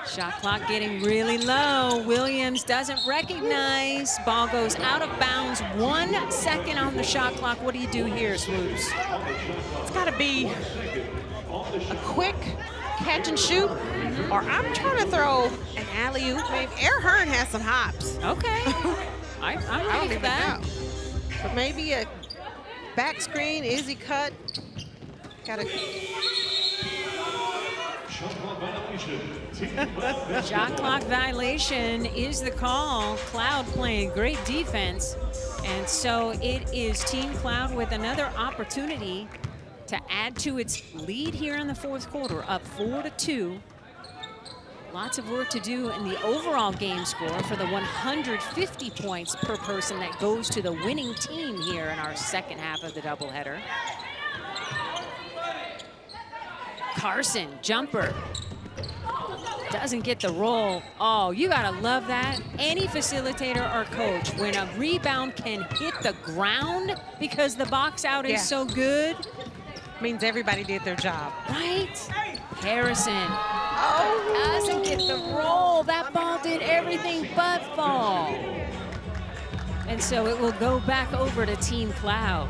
Shot clock getting really low. Williams doesn't recognize. Ball goes out of bounds. 1 second on the shot clock. What do you do here, Swoopes? It's got to be a quick catch and shoot, or I'm trying to throw an alley-oop. Maybe Air Hearn has some hops. Okay. I'm ready for that. But maybe a back screen, Izzy cut. Got to Shot clock violation is the call. Cloud playing great defense. And so it is Team Cloud with another opportunity to add to its lead here in the fourth quarter, up 4-2. Lots of work to do in the overall game score for the 150 points per person that goes to the winning team here in our second half of the doubleheader. Carson, jumper. Doesn't get the roll. Oh, you gotta love that. Any facilitator or coach, when a rebound can hit the ground because the box out is so good. Means everybody did their job. Right? Harrison. Oh, doesn't get the roll. That ball did everything but fall. And so it will go back over to Team Cloud.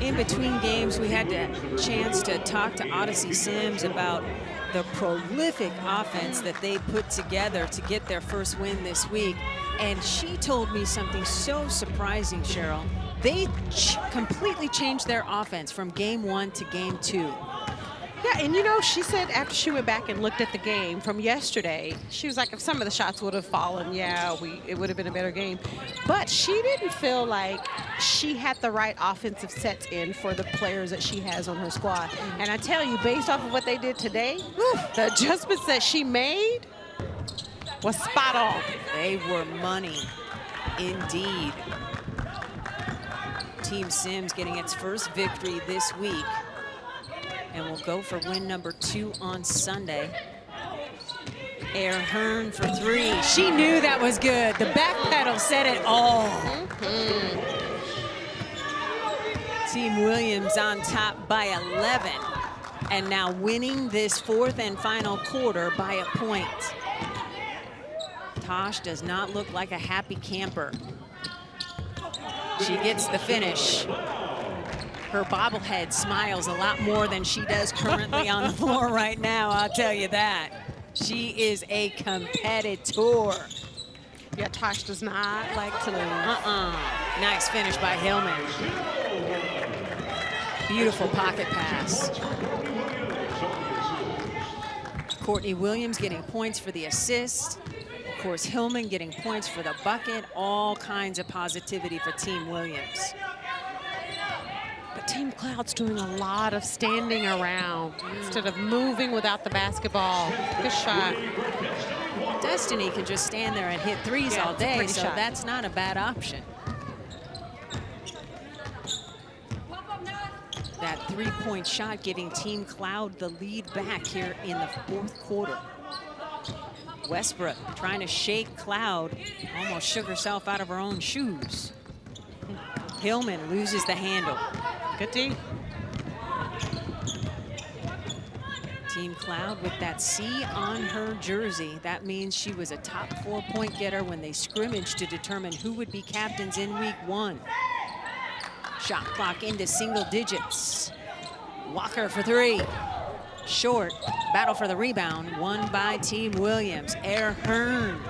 In between games, we had the chance to talk to Odyssey Sims about the prolific offense that they put together to get their first win this week. And she told me something so surprising, Cheryl. They completely changed their offense from game 1 to game 2. Yeah, and you know, she said after she went back and looked at the game from yesterday, she was like, if some of the shots would have fallen, it would have been a better game. But she didn't feel like she had the right offensive sets in for the players that she has on her squad. And I tell you, based off of what they did today, the adjustments that she made was spot on. They were money, indeed. Team Sims getting its first victory this week. And we'll go for win number 2 on Sunday. Air Hearn for 3. She knew that was good. The back pedal said it all. Team Williams on top by 11. And now winning this fourth and final quarter by a point. Tosh does not look like a happy camper. She gets the finish. Her bobblehead smiles a lot more than she does currently on the floor right now, I'll tell you that. She is a competitor. Yeah, Tosh does not like to lose. Nice finish by Hillman. Beautiful pocket pass. Courtney Williams getting points for the assist. Of course, Hillman getting points for the bucket. All kinds of positivity for Team Williams. But Team Cloud's doing a lot of standing around instead of moving without the basketball. Good shot. Destiny can just stand there and hit threes all day, so that's not a bad option. That three-point shot giving Team Cloud the lead back here in the fourth quarter. Westbrook trying to shake Cloud, almost shook herself out of her own shoes. Hillman loses the handle. Good D. Team Cloud with that C on her jersey. That means she was a top 4-point getter when they scrimmaged to determine who would be captains in week 1. Shot clock into single digits. Walker for 3. Short. Battle for the rebound. Won by Team Williams. Air Hearn.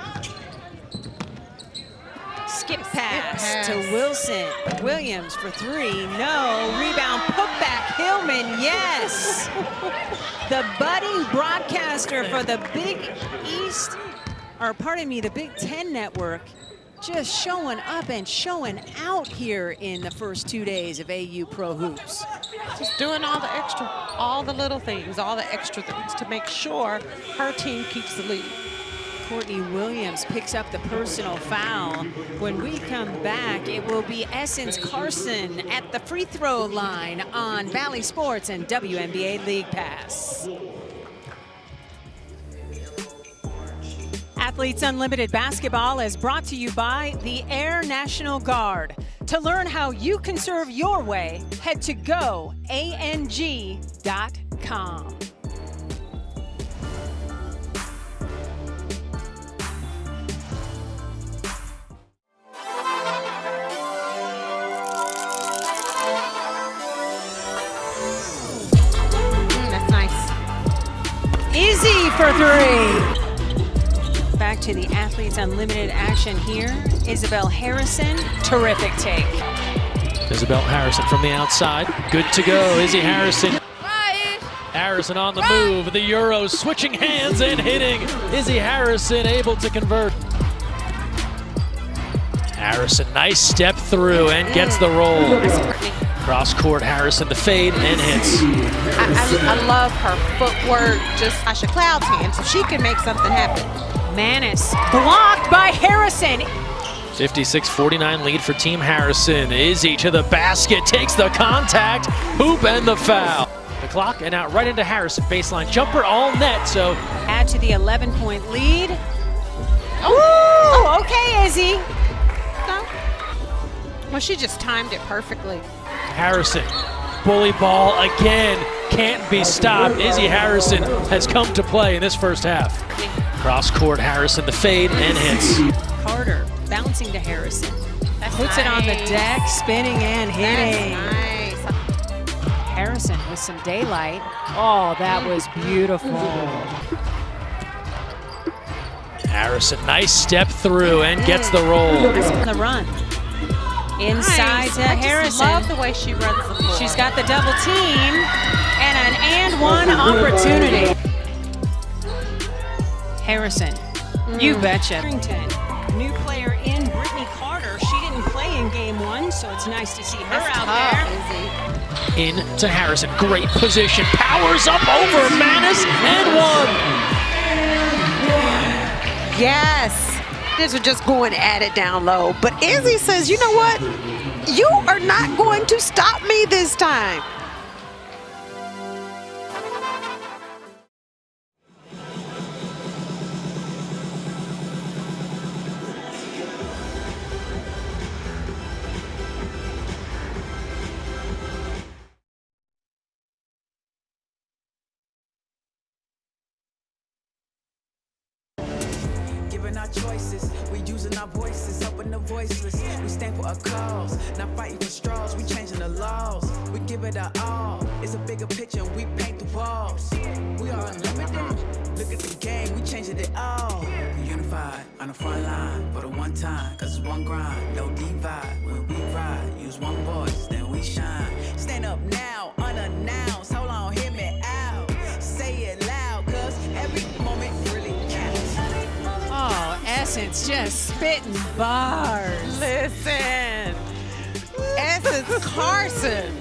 Skip pass to Wilson. Williams for 3. No. Rebound. Putback. Hillman. Yes. The budding broadcaster for the Big East, or pardon me, the Big Ten Network, just showing up and showing out here in the first 2 days of AU Pro Hoops. Just doing all the extra, all the little things, all the extra things to make sure her team keeps the lead. Courtney Williams picks up the personal foul. When we come back, it will be Essence Carson at the free throw line on Valley Sports and WNBA League Pass. Athletes Unlimited Basketball is brought to you by the Air National Guard. To learn how you can serve your way, head to goang.com. That's nice. Easy for 3. Back to the Athletes Unlimited action here. Isabel Harrison, terrific take. Isabel Harrison from the outside. Good to go. Izzy Harrison. Harrison on the move. The Euros switching hands and hitting. Izzy Harrison able to convert. Harrison, nice step through and gets the roll. Cross court, Harrison the fade and hits. I love her footwork. Just Tasha Cloud's hand, so she can make something happen. Manis blocked by Harrison. 56-49 lead for Team Harrison. Izzy to the basket, takes the contact, hoop and the foul. The clock and out right into Harrison. Baseline jumper, all net, so. Add to the 11-point lead. Oh, okay, Izzy. No. Well, she just timed it perfectly. Harrison, bully ball again, can't be stopped. Izzy Harrison has come to play in this first half. Cross court, Harrison the fade and hits. Carter bouncing to Harrison. Puts it on the deck, spinning and hitting. That's nice. Harrison with some daylight. Oh, that was beautiful. Harrison, nice step through and gets the roll. The run. Inside nice. to Harrison. I just love the way she runs the floor. She's got the double team and an and one opportunity. Harrison, you betcha. New player in, Brittany Carter. She didn't play in game one, so it's nice to see her out there. In to Harrison, great position, powers up over Manis and one. Yes. These are just going at it down low. But Izzy says, you know what? You are not going to stop me this time. Our choices, we using our voices, helping the voiceless. We stand for a cause, not fighting for straws. We changing the laws, we give it our all. It's a bigger picture, we paint the walls. We are unlimited. Look at the game, we changing it all. We unified on the front line for the one time, cause it's one grind, no divide. When we ride, use one voice, then we shine. Stand up now, unannounced. Hold on, hear me out. Say it loud, cause every moment really counts. Oh, Essence just spitting bars. Listen, Essence Carson.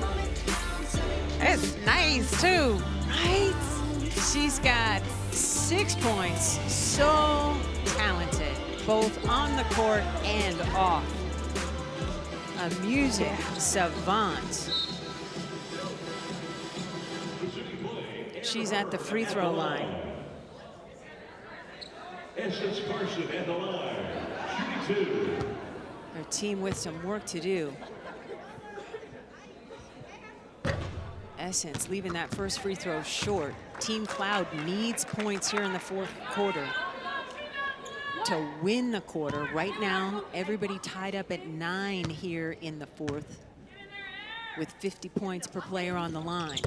That's nice too. Right? She's got 6 points. So talented, both on the court and off. A music savant. She's at the free throw line. Essence Carson at the line, shooting two. Her team with some work to do. Essence leaving that first free throw short. Team Cloud needs points here in the fourth quarter to win the quarter. Right now, everybody tied up at 9 here in the fourth with 50 points per player on the line.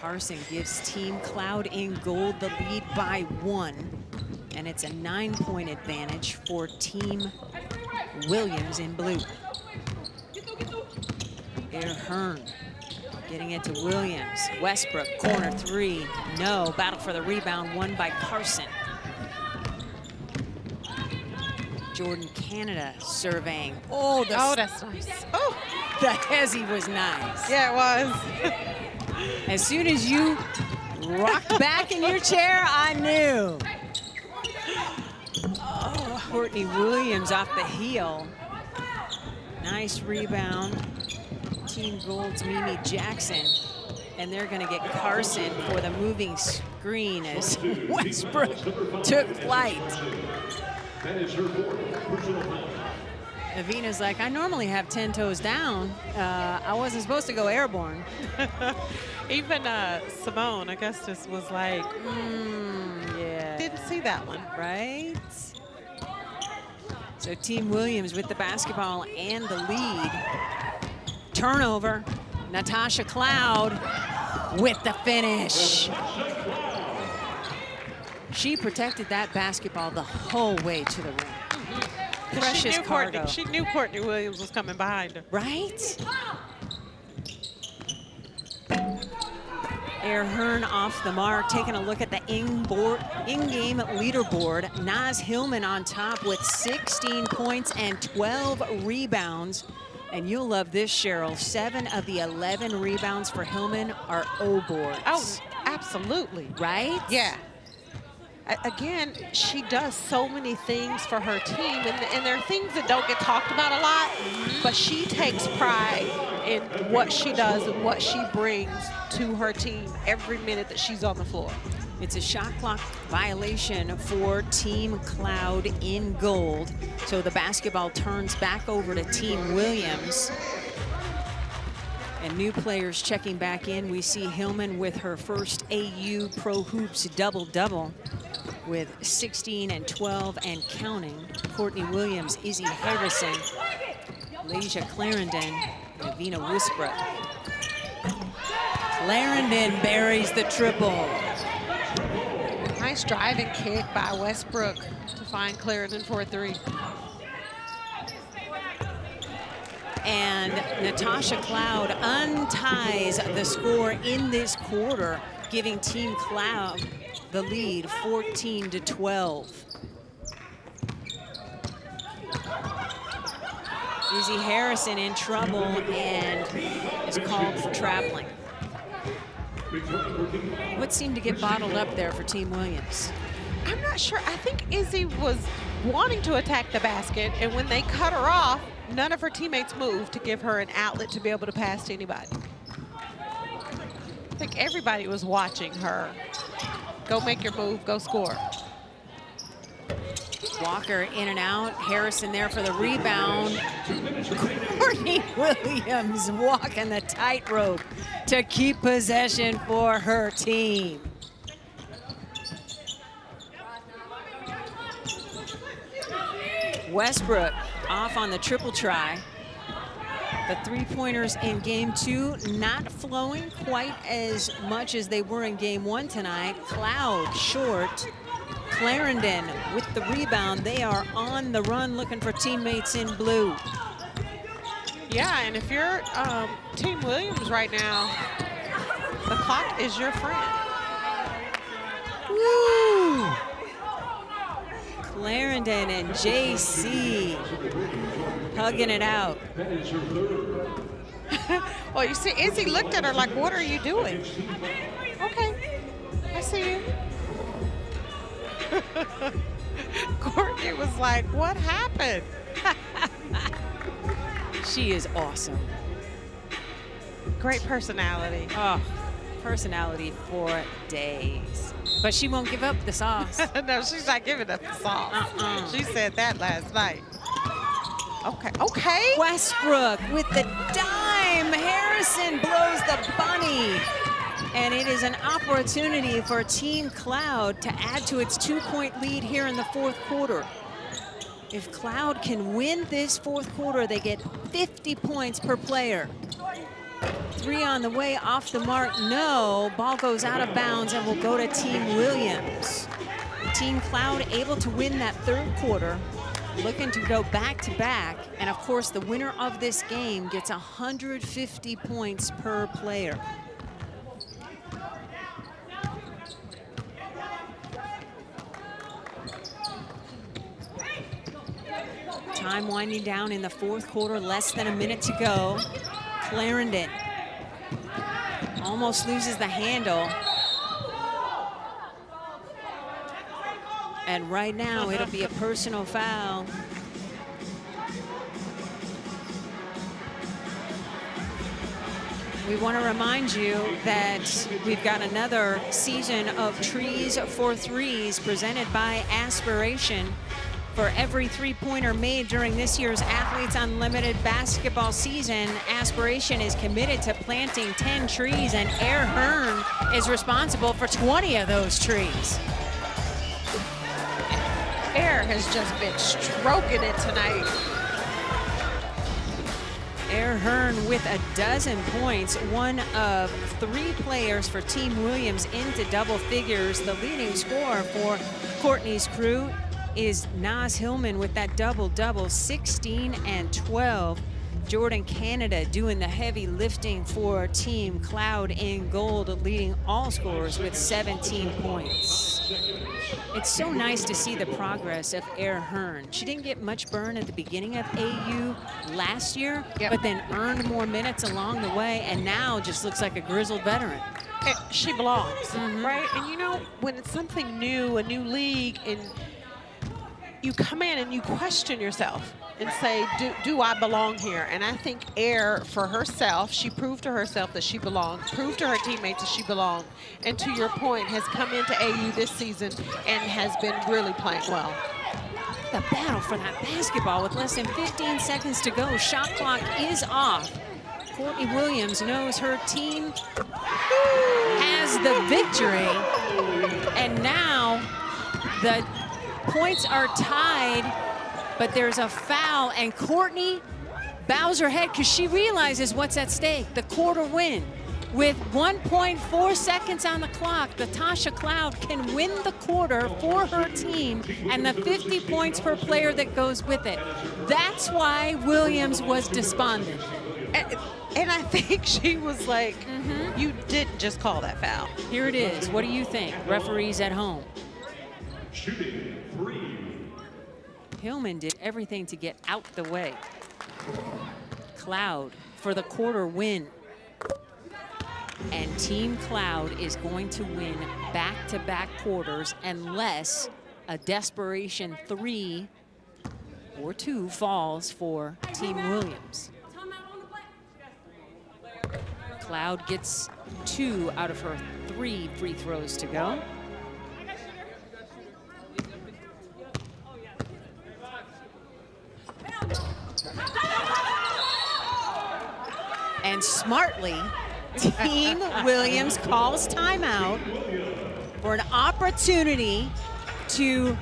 Carson gives Team Cloud in gold the lead by 1. And it's a 9-point advantage for Team Williams in blue. Air Hearn getting it to Williams. Westbrook, corner 3, no. Battle for the rebound, won by Carson. Jordan Canada surveying. Oh, that's nice. Oh, the hezzy was nice. Yeah, it was. As soon as you rocked back in your chair, I knew. Oh, Courtney Williams off the heel. Nice rebound. Team Gold's Mimi Jackson. And they're going to get Carson for the moving screen as Westbrook took flight. That is her fourth personal foul. Avina's like, I normally have 10 toes down. I wasn't supposed to go airborne. Even Simone Augustus was like, yeah. Didn't see that one. Right? So Team Williams with the basketball and the lead. Turnover. Natasha Cloud with the finish. She protected that basketball the whole way to the rim. precious cargo. She knew Courtney Williams was coming behind her. Right? Air Hearn off the mark, taking a look at the in-game leaderboard. Naz Hillman on top with 16 points and 12 rebounds. And you'll love this, Cheryl. 7 of the 11 rebounds for Hillman are O-boards. Oh, absolutely. Right? Yeah. Again, she does so many things for her team, and there are things that don't get talked about a lot, but she takes pride in what she does and what she brings to her team every minute that she's on the floor. It's a shot clock violation for Team Cloud in gold. So the basketball turns back over to Team Williams. And new players checking back in. We see Hillman with her first AU Pro Hoops double-double with 16 and 12 and counting. Courtney Williams, Izzy Harrison, Lasia Clarendon, and Vina Westbrook. Clarendon buries the triple. Nice driving kick by Westbrook to find Clarendon for a 3. And Natasha Cloud unties the score in this quarter, giving Team Cloud the lead 14-12. Izzy Harrison in trouble and is called for traveling. What seemed to get bottled up there for Team Williams? I'm not sure. I think Izzy was wanting to attack the basket, and when they cut her off, none of her teammates moved to give her an outlet to be able to pass to anybody. I think everybody was watching her. Go make your move, go score. Walker in and out. Harrison there for the rebound. Courtney Williams walking the tightrope to keep possession for her team. Westbrook off on the triple try. The three-pointers in game 2 not flowing quite as much as they were in game 1 tonight. Cloud short. Clarendon with the rebound. They are on the run looking for teammates in blue. Yeah, and if you're Team Williams right now, the clock is your friend. Woo! Clarendon and JC hugging it out. Well, you see, Izzy looked at her like, what are you doing? Okay, I see you. Courtney was like, what happened? She is awesome. Great personality. Oh, personality for days. But she won't give up the sauce. No, she's not giving up the sauce. She said that last night. Okay. Westbrook with the dime. Harrison blows the bunny. And it is an opportunity for Team Cloud to add to its 2-point lead here in the 4th quarter. If Cloud can win this 4th quarter, they get 50 points per player. 3 on the way, off the mark, no. Ball goes out of bounds and will go to Team Williams. Team Cloud able to win that 3rd quarter, looking to go back-to-back. And of course, the winner of this game gets 150 points per player. Time winding down in the 4th quarter, less than a minute to go. Clarendon almost loses the handle. And right now, it'll be a personal foul. We want to remind you that we've got another season of Trees for Threes presented by Aspiration. For every three-pointer made during this year's Athletes Unlimited basketball season, Aspiration is committed to planting 10 trees, and Air Hearn is responsible for 20 of those trees. Air has just been stroking it tonight. Air Hearn with 12 points, one of 3 players for Team Williams into double figures. The leading scorer for Courtney's crew is Naz Hillman with that double-double, 16 and 12. Jordan Canada doing the heavy lifting for Team Cloud in gold, leading all scorers with 17 points. It's so nice to see the progress of Air Hearn. She didn't get much burn at the beginning of AU last year, but then earned more minutes along the way, and now just looks like a grizzled veteran. She belongs, right? And you know, when it's something new, a new league, and you come in and you question yourself and say, do I belong here? And I think Air, for herself, she proved to herself that she belonged, proved to her teammates that she belonged, and to your point, has come into AU this season and has been really playing well. The battle for that basketball with less than 15 seconds to go. Shot clock is off. Courtney Williams knows her team has the victory, and now the points are tied, but there's a foul, and Courtney bows her head because she realizes what's at stake, the quarter win. With 1.4 seconds on the clock, the Tasha Cloud can win the quarter for her team and the 50 points per player that goes with it. That's why Williams was despondent. And I think she was like, you didn't just call that foul. Here it is. What do you think? Referees at home. Shooting 3. Hillman did everything to get out the way. Cloud for the quarter win. And Team Cloud is going to win back-to-back quarters unless a desperation 3 or 2 falls for Team Williams. Cloud gets 2 out of her 3 free throws to go. And smartly, Team Williams calls timeout for an opportunity to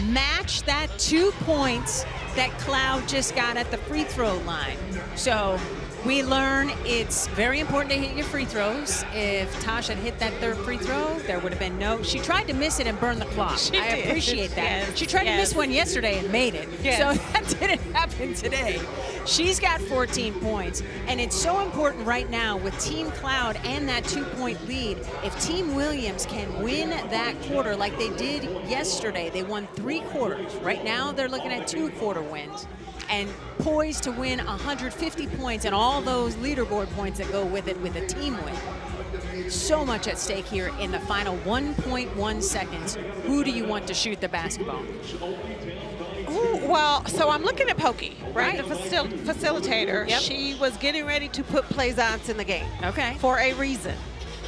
match that 2 points that Cloud just got at the free throw line. So we learn it's very important to hit your free throws. If Tasha had hit that 3rd free throw, there would have been no. She tried to miss it and burn the clock. I appreciate that. Yes, she tried to miss one yesterday and made it. So that didn't happen today. She's got 14 points, and it's so important right now with Team Cloud and that 2-point lead. If Team Williams can win that quarter like they did yesterday, they won 3 quarters. Right now, they're looking at 2 quarter wins and poised to win 150 points and all those leaderboard points that go with it with a team win. So much at stake here in the final 1.1 seconds. Who do you want to shoot the basketball? Ooh, well, so I'm looking at Pokey, right? The facilitator. Yep. She was getting ready to put Plaisance in the game. Okay. For a reason.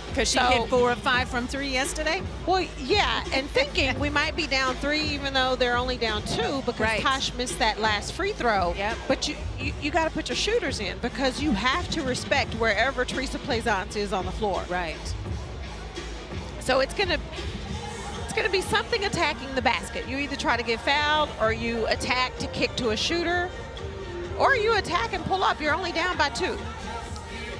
Because she hit 4 of 5 from 3 yesterday? Well, yeah, and thinking we might be down 3 even though they're only down 2 because Tosh missed that last free throw. Yep. But you got to put your shooters in because you have to respect wherever Teresa Plaisance is on the floor. Right. So it's gonna be something attacking the basket. You either try to get fouled or you attack to kick to a shooter or you attack and pull up. You're only down by 2.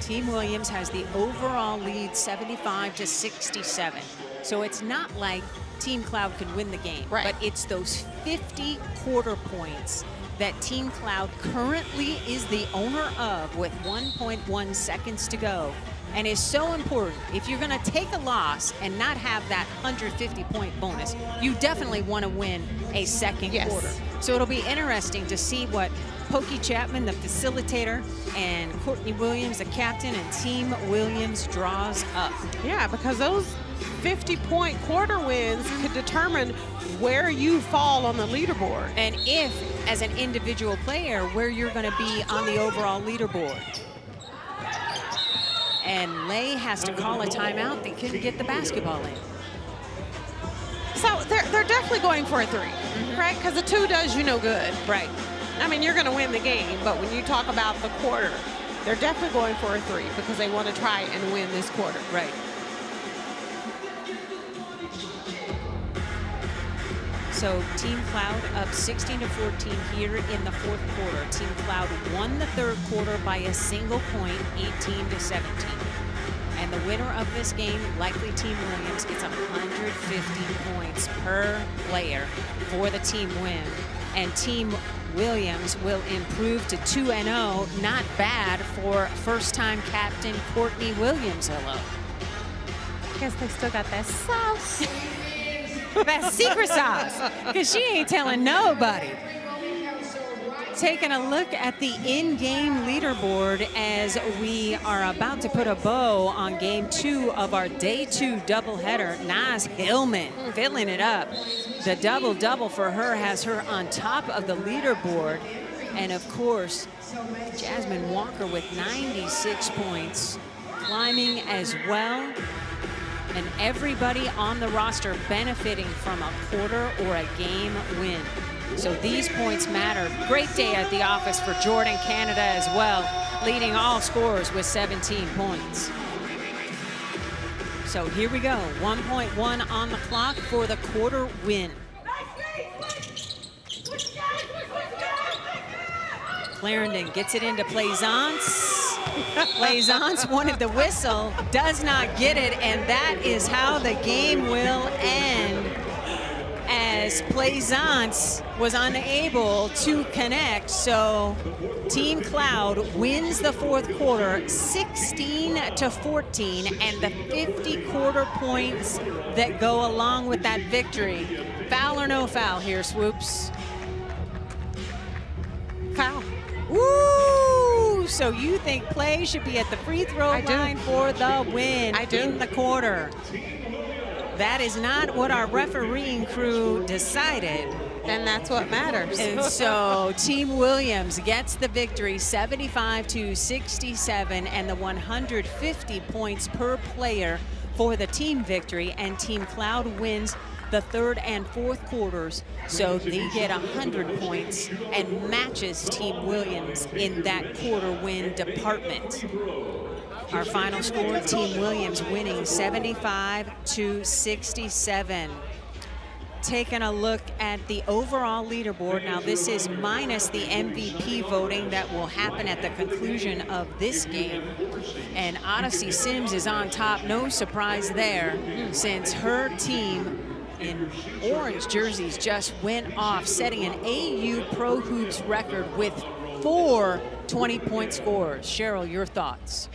Team Williams has the overall lead 75-67. So it's not like Team Cloud can win the game, but it's those 50 quarter points that Team Cloud currently is the owner of with 1.1 seconds to go. And is so important. If you're gonna take a loss and not have that 150-point bonus, you definitely wanna win a second quarter. So it'll be interesting to see what Pokey Chapman, the facilitator, and Courtney Williams, the captain, and Team Williams draws up. Yeah, because those 50-point quarter wins could determine where you fall on the leaderboard. And if, as an individual player, where you're gonna be on the overall leaderboard. And Lay has to call a timeout. They couldn't get the basketball in. So they're definitely going for a 3, right? Because a 2 does you no good. Right. I mean, you're going to win the game, but when you talk about the quarter, they're definitely going for a 3 because they want to try and win this quarter. Right. So Team Cloud up 16-14 here in the 4th quarter. Team Cloud won the 3rd quarter by a single point, 18-17. And the winner of this game, likely Team Williams, gets 150 points per player for the team win. And Team Williams will improve to 2-0. Not bad for first-time captain Courtney Williams. Hello. I guess they still got that sauce. That secret sauce, because she ain't telling nobody. Taking a look at the in-game leaderboard as we are about to put a bow on game 2 of our day 2 doubleheader. Naz Hillman filling it up. The double-double for her has her on top of the leaderboard. And of course, Jasmine Walker with 96 points, climbing as well. And everybody on the roster benefiting from a quarter or a game win. So these points matter. Great day at the office for Jordan Canada as well, leading all scorers with 17 points. So here we go, 1.1 on the clock for the quarter win. Clarendon gets it into Plaisance. Plaisance wanted the whistle, does not get it, and that is how the game will end, as Plaisance was unable to connect. So Team Cloud wins the fourth quarter 16-14, and the 50 quarter points that go along with that victory. Foul or no foul here, Swoops? Foul. Woo! So you think Play should be at the free throw line for the win in the quarter. That is not what our refereeing crew decided. And that's what matters. And so Team Williams gets the victory 75-67 and the 150 points per player for the team victory, and Team Cloud wins the third and fourth quarters, so they get 100 points and matches Team Williams in that quarter win department. Our final score, Team Williams winning 75-67. Taking a look at the overall leaderboard. Now this is minus the MVP voting that will happen at the conclusion of this game. And Odyssey Sims is on top, no surprise there, since her team in orange jerseys just went off, setting an AU Pro Hoops record with 4 20-point scores. Cheryl, your thoughts?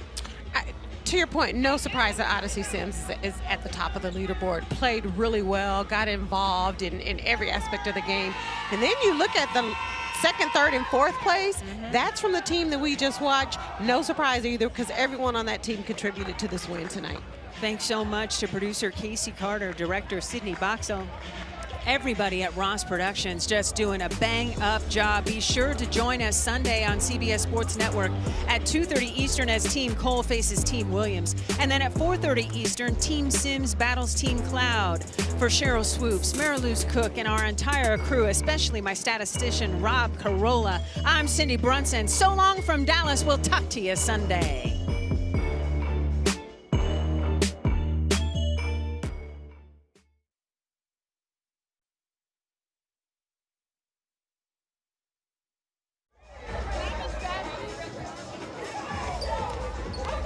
To your point, no surprise that Odyssey Sims is at the top of the leaderboard. Played really well, got involved in every aspect of the game. And then you look at the second, third, and fourth place. That's from the team that we just watched. No surprise either, because everyone on that team contributed to this win tonight. Thanks so much to producer Casey Carter, director Sydney Boxell. Everybody at Ross Productions just doing a bang-up job. Be sure to join us Sunday on CBS Sports Network at 2:30 Eastern as Team Cole faces Team Williams. And then at 4:30 Eastern, Team Sims battles Team Cloud. For Cheryl Swoops, Mariluz Cook, and our entire crew, especially my statistician, Rob Carolla, I'm Cindy Brunson. So long from Dallas. We'll talk to you Sunday.